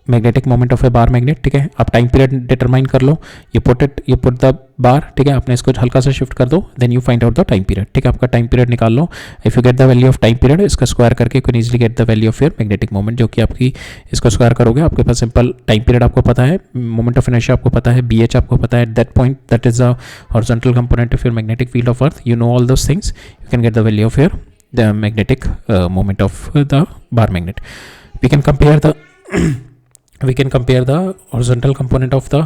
magnetic moment of a bar magnet, ठीक है। आप टाइम पीरियड डिटरमाइन कर लो, यू पुट द बार, ठीक है, आपने इसको हल्का सा शिफ्ट कर दो, then you find out the time period, ठीक है। आपका टाइम पीरियड निकाल लो, if you get the value of time period, इसका स्क्वायर करके you can easily gate the value of your magnetic moment, जो कि आपकी इसको स्क्वायर करोगे, आपके पास सिंपल टाइम पीरियड आपको पता है, मोमेंट ऑफ इनर्शिया आपको पता है, बी एच आपको पता है, that point that is the horizontal component of your magnetic field of earth, you know all those things, you can get the value of your the magnetic moment of the bar magnet. We can compare the horizontal component of the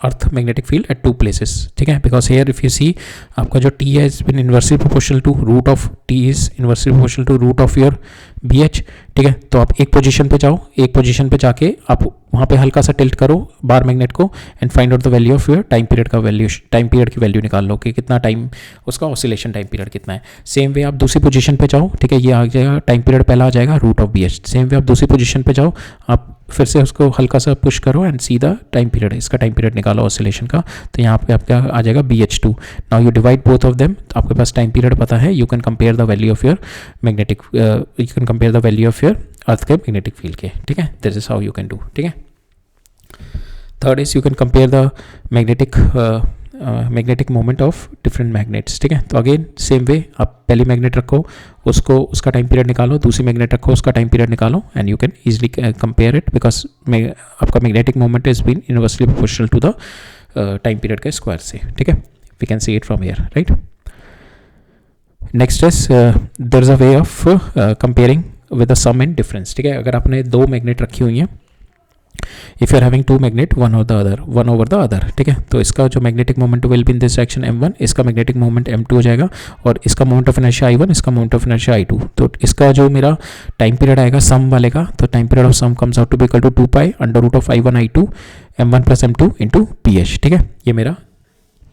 earth magnetic field at two places, ठीक है। because here if you see आपका जो T has been inversely proportional to root of T is inversely proportional to root of your BH, ठीक है। तो आप एक position पे जाओ, एक पोजीशन पे जाके आप वहाँ पे हल्का सा टिल्ट करो बार मैग्नेट को and find out the value of your time period का वैल्यू, टाइम पीरियड की वैल्यू निकाल लो कि कितना टाइम उसका ऑसिलेशन टाइम पीरियड कितना है। सेम वे आप दूसरी पोजीशन पे जाओ, ठीक है, ये आ जाएगा टाइम पीरियड पहला आ जाएगा root of BH। Same way आप दूसरी पोजीशन पे जाओ, आप फिर से उसको हल्का सा पुश करो and see the time period, इसका टाइम पीरियड निकालो ऑसिलेशन का, तो यहाँ पे आपका आ जाएगा BH2। Now you divide both of them, तो आपके पास टाइम पीरियड पता है, you can compare the value of your magnetic, you can compare the value of your earth के मैग्नेटिक फील्ड के, ठीक है। This is how you can do, ठीक है। Third is you can compare the magnetic moment of different magnets, ठीक है। तो again same way, आप पहली मैग्नेट रखो, उसका टाइम पीरियड निकालो, दूसरी मैग्नेट रखो, उसका टाइम पीरियड निकालो, and you can easily compare it, because आपका magnetic moment is been inversely proportional to the time period के स्क्वायर से, ठीक है। We can see it from here, right. Next is there is a way of comparing with the sum and difference, ठीक है। अगर आपने दो magnet रखी हुई हैं if you are having two magnet one over the other, ठीक है। तो इसका जो magnetic moment will be in this direction m1, इसका मैग्नेटिक मोमेंट m2 हो जाएगा, और इसका मोमेंट ऑफ इनर्शिया I1, इसका मोमेंट ऑफ इनर्शिया I2। तो इसका जो मेरा टाइम पीरियड आएगा सम वाले का, तो time period of sum comes out to be equal to 2 pi under root of I1 I2 m1 plus m2 into BH, ठीक है। ये मेरा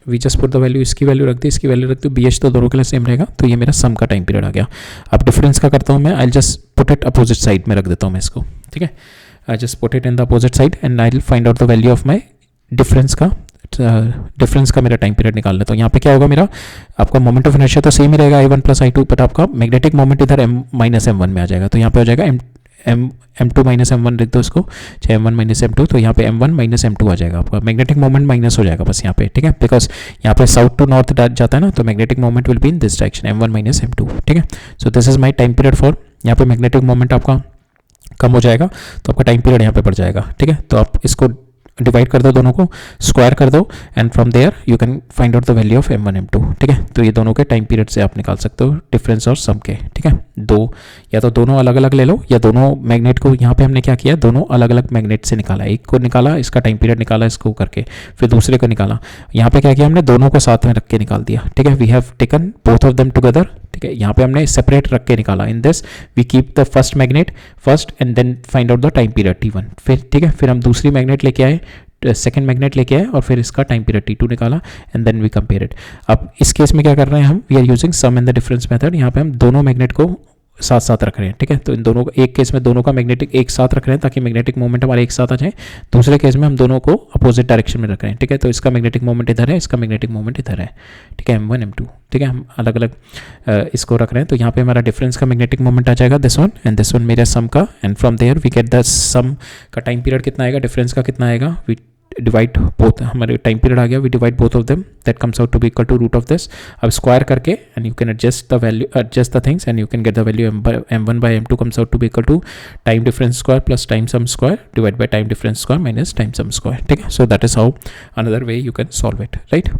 we just put the value, इसकी वैल्यू रख दी, इसकी वैल्यू रख दी, BH तो दोनों के लिए सेम रहेगा। तो ये मेरा सम का टाइम पीरियड आ गया। अब डिफरेंस का करता हूँ मैं, I just put it opposite side में रख देता हूँ मैं इसको, ठीक है। I just put it in the opposite side and I'll find out the value of my difference का डिफरेंस का मेरा टाइम पीरियड निकाल लेता हूँ। यहाँ पे क्या होगा, मेरा आपका मोमेंट ऑफ इनर्शिया तो सेम ही रहेगा I1 प्लस I2, बट आपका मैग्नेटिक मोमेंट इधर m माइनस m1 में आ जाएगा। तो यहाँ पे हो जाएगा m2 माइनस m1 लिख दो इसको, चाहे m1 माइनस m2, तो यहाँ पे m1 माइनस m2 आ जाएगा, आपका मैग्नेटिक मोमेंट माइनस हो जाएगा बस यहाँ पे, ठीक है। बिकॉज यहाँ पे साउथ टू नॉर्थ जाता है ना, तो magnetic moment will be in this direction m1 minus m2, ठीक है। So this is my time period for, यहाँ पे मैग्नेटिक मोमेंट आपका कम हो जाएगा, तो आपका टाइम पीरियड यहाँ पे बढ़ जाएगा, ठीक है। तो आप इसको डिवाइड कर दो, दोनों को स्क्वायर कर दो, and from there you can find out the value of m1 m2, ठीक है। तो ये दोनों के टाइम पीरियड से आप निकाल सकते हो डिफरेंस और सम के, ठीक है। दो या तो दोनों अलग अलग ले लो, या दोनों मैग्नेट को, यहाँ पे हमने क्या किया, दोनों अलग अलग मैग्नेट से निकाला, एक को निकाला, इसका टाइम पीरियड निकाला इसको करके, फिर दूसरे को निकाला। यहाँ पे क्या किया हमने, दोनों को साथ में रख के निकाल दिया, ठीक है। We have taken both of them together, ठीक है। यहाँ पे हमने सेपरेट रख के निकाला। In this we keep the first magnet first and then find out the time period T1, फिर ठीक है। फिर हम दूसरी मैग्नेट लेके आए, सेकेंड मैग्नेट लेके आए, और फिर इसका टाइम पीरियड T2 निकाला, and then we compare it. अब इस केस में क्या कर रहे हैं हम, we are using sum and the difference method. यहाँ पे हम दोनों मैग्नेट को साथ साथ रख रहे हैं, ठीक है। तो इन दोनों को, एक केस में दोनों का मैग्नेटिक एक साथ रख रहे हैं ताकि मैग्नेटिक मोमेंट हमारे एक साथ आ जाए, दूसरे केस में हम दोनों को अपोजिट डायरेक्शन में रख रहे हैं, ठीक है। तो इसका मैग्नेटिक मोमेंट इधर है, इसका मैग्नेटिक मोमेंट इधर है, ठीक है, m1 m2, ठीक है। हम अलग अलग इसको रख रहे हैं। तो यहाँ पे हमारा डिफरेंस का मैग्नेटिक मोमेंट आ जाएगा this one, and this one मेरा सम का, and from there we get the sum का टाइम पीरियड कितना आएगा, डिफरेंस का कितना आएगा, वी डिवाइड बोथ, हमारे टाइम पीरियड आ गया, we divide both of them, that comes out to be equal to root of this. अब स्क्वायर करके and you can adjust the value, adjust the things, and you can get the value m1 bye m2 comes out to be equal to time difference square plus time sum square divide by time difference square minus time sum square, ठीक है। So that is how another way you can solve it, right.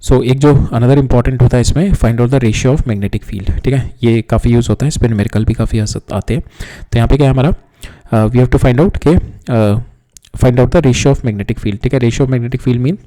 So एक जो another important होता है इसमें, find out the ratio of magnetic field, ठीक है। ये काफ़ी यूज़ होता है, इस पर न्यूमेरिकल भी काफ़ी आते हैं। तो यहाँ पे क्या है हमारा, we have to find out के find out the ratio of magnetic field, ठीक है। Ratio of magnetic field mean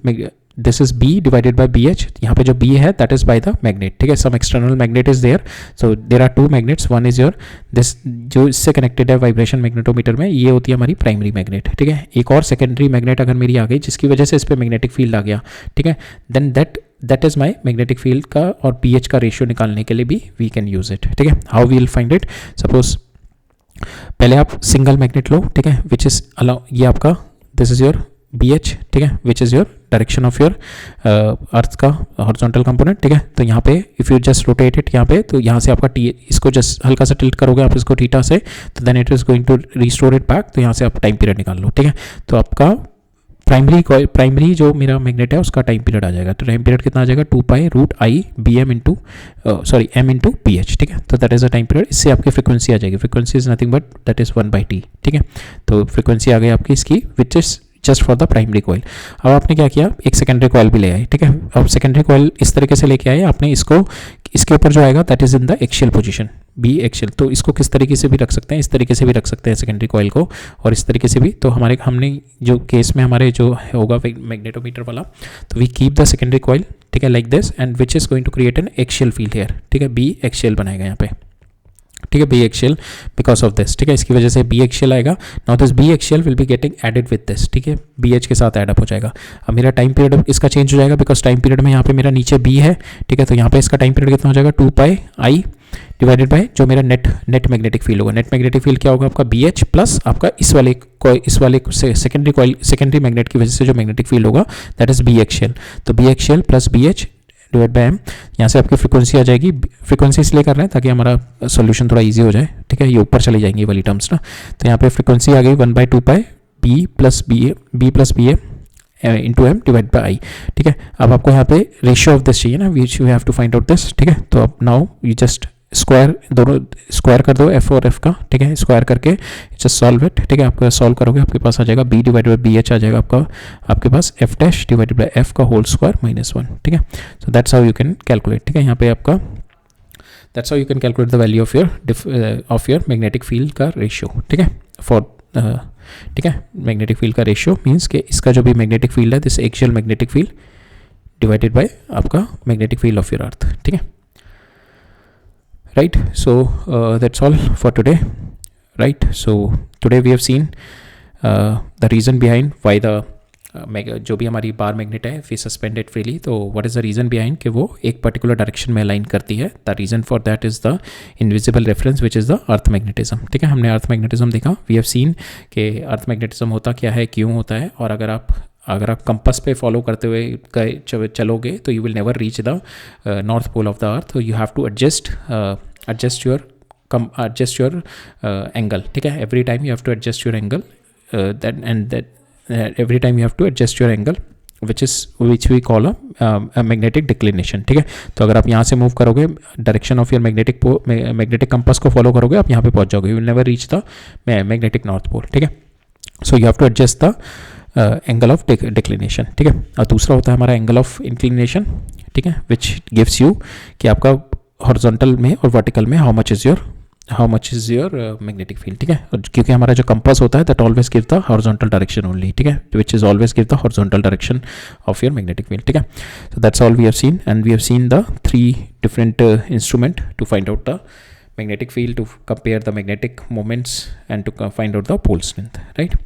this is B divided by BH, यहाँ पे जो B है that is by the magnet, ठीक है। Some external magnet is there, so there are two magnets, one is your this, जो इससे connected है vibration magnetometer में, ये होती है हमारी प्राइमरी मैग्नेट, ठीक है। एक और सेकेंडरी मैग्नेट अगर मेरी आ गई जिसकी वजह से इस पर मैग्नेटिक फील्ड आ गया, ठीक है, then that is my magnetic field का और BH का रेशियो निकालने के लिए भी वी कैन यूज इट, ठीक है। How we will find it, suppose पहले आप सिंगल मैग्नेट लो, ठीक है, विच इज अलाउ, ये आपका दिस इज योर BH, ठीक है, which is your direction of your earth का हॉरिजॉन्टल कंपोनेंट, ठीक है। तो यहाँ पे if you just rotate it यहाँ पे, तो यहाँ से आपका इसको जस्ट हल्का सा टिल्ट करोगे आप इसको थीटा से, तो then it is going to restore it back, तो यहाँ से आप टाइम पीरियड निकाल लो, ठीक है। तो आपका प्राइमरी जो मेरा मैग्नेट है उसका टाइम पीरियड आ जाएगा, तो टाइम पीरियड कितना आ जाएगा, 2 pi root I B M into m into BH, ठीक है। तो that is a time period. इससे आपकी फ्रीक्वेंसी आ जाएगी, frequency is nothing but that is 1/t, ठीक है। तो फ्रीक्वेंसी आ गई आपकी इसकी, which is just for the primary coil. अब आपने क्या किया, एक सेकेंडरी कॉइल भी ले आए, ठीक है। अब सेकेंडरी कॉइल इस तरीके से लेके आए आपने, इसको इसके ऊपर जो आएगा that is in the axial position, B axial. तो इसको किस तरीके से भी रख सकते हैं, इस तरीके से भी रख सकते हैं सेकेंडरी कॉइल को, और इस तरीके से भी। तो हमने जो केस में हमारे जो होगा मैग्नेटोमीटर वाला, तो we keep the secondary coil, ठीक है, like this, and which is going to create an axial field here, ठीक है। B एक्शियल बनाएगा यहाँ पे, ठीक है, B axial because of this, ठीक है। इसकी वजह से B एक्शियल आएगा। Now this B axial will be getting added with this, ठीक है, BH के साथ एड अप हो जाएगा। अब मेरा टाइम पीरियड इसका चेंज हो जाएगा, बिकॉज टाइम पीरियड में यहाँ पे मेरा नीचे B है, ठीक है। तो यहाँ पे इसका टाइम पीरियड कितना हो जाएगा, 2 पाई आई डिवाइडेड बाय जो मेरा नेट मैग्नेटिक फील्ड होगा। नेट मैग्नेटिक फील्ड क्या होगा आपका, BH प्लस आपका इस वाले सेकेंडरी मैग्नेट की वजह से जो मैग्नेटिक फील्ड होगा दैट इज B एक्शियल। तो B axial plus BH divide by m, यहाँ से आपकी फ्रीक्वेंसी आ जाएगी। फ्रीक्वेंसी इसलिए कर रहे हैं ताकि हमारा सॉल्यूशन थोड़ा इजी हो जाए, ठीक है। ये ऊपर चली जाएंगी वाली टर्म्स ना, तो यहाँ पे फ्रीक्वेंसी आ गई 1/2 pi B plus B A into m divide by I, ठीक है। अब आपको यहाँ पे रेशियो ऑफ दिस चाहिए ना, which you have to find out this, ठीक है। तो अब नाउ यू जस्ट स्क्वायर, दोनों स्क्वायर कर दो f और f का, ठीक है। स्क्वायर करके जस्ट सॉल्व इट, ठीक है। आपका सॉल्व करोगे आपके पास आ जाएगा B डिवाइडेड बाई BH आ जाएगा आपके पास f dash divided by f का होल स्क्वायर -1, ठीक है। So that's how you can calculate, ठीक है। यहाँ पे आपका that's how you can calculate the value of your magnetic field का रेशियो, ठीक है, फॉर ठीक है, मैग्नेटिक फील्ड का रेशियो मीन्स कि इसका जो भी मैग्नेटिक फील्ड है, this axial magnetic field divided by आपका magnetic field of your earth. ठीक है, right? So that's all for today, right? So today we have seen the reason behind why the जो भी हमारी बार मैग्नेट है we suspended freely, तो what is the reason behind कि वो एक पर्टिकुलर डायरेक्शन में अलाइन करती है. The reason for that is the invisible reference which is the earth magnetism. ठीक है, हमने अर्थ मैग्नेटिज्म देखा. वी हैव सीन कि अर्थ मैग्नेटिज्म होता क्या है, क्यों होता है, और अगर आप कंपस पे फॉलो करते हुए चलोगे तो you will never reach the north pole of the earth. You have to adjust your angle. ठीक है, every time you have to adjust your angle, every time you have to adjust your angle which we call a magnetic declination. ठीक है, तो अगर आप यहाँ से move करोगे, direction of your magnetic compass को फॉलो करोगे, आप यहाँ पे पहुँच जाओगे. You will never reach the magnetic north pole. ठीक है, so you have to adjust the angle of declination. ठीक है, और दूसरा होता है हमारा एंगल ऑफ इंक्लिनेशन. ठीक है, विच गिव्स यू कि आपका हॉरिजॉन्टल में और वर्टिकल में how much is your magnetic field. ठीक है, क्योंकि हमारा जो कंपास होता है that always give the horizontal direction only. ठीक है, which is always give the horizontal direction of your magnetic field. ठीक है, so that's all we have seen, and we have seen the 3 different instrument to find out the magnetic field, to compare the magnetic moments and to find out the pole strength, right?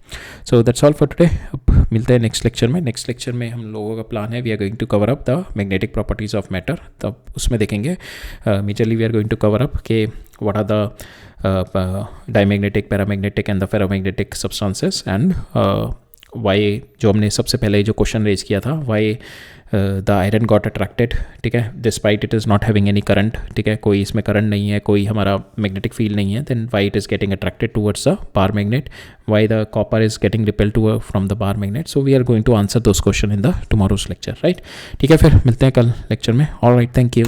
So that's all for today. अब मिलते हैं next lecture में. Next lecture में हम लोगों का plan है we are going to cover up the magnetic properties of matter. तब उसमें देखेंगे majorly we are going to cover up के what are the diamagnetic, paramagnetic and the ferromagnetic substances, and why, जो हमने सबसे पहले जो क्वेश्चन रेज किया था, why the iron got attracted. ठीक है, despite it is not having any current. ठीक है, कोई इसमें करंट नहीं है, कोई हमारा मैग्नेटिक फील्ड नहीं है, then why it is getting attracted towards the bar magnet, why the copper is getting repel to from the bar magnet. So we are going to answer those question in the tomorrow's lecture, right? ठीक है, फिर मिलते हैं कल lecture में. All right, thank you.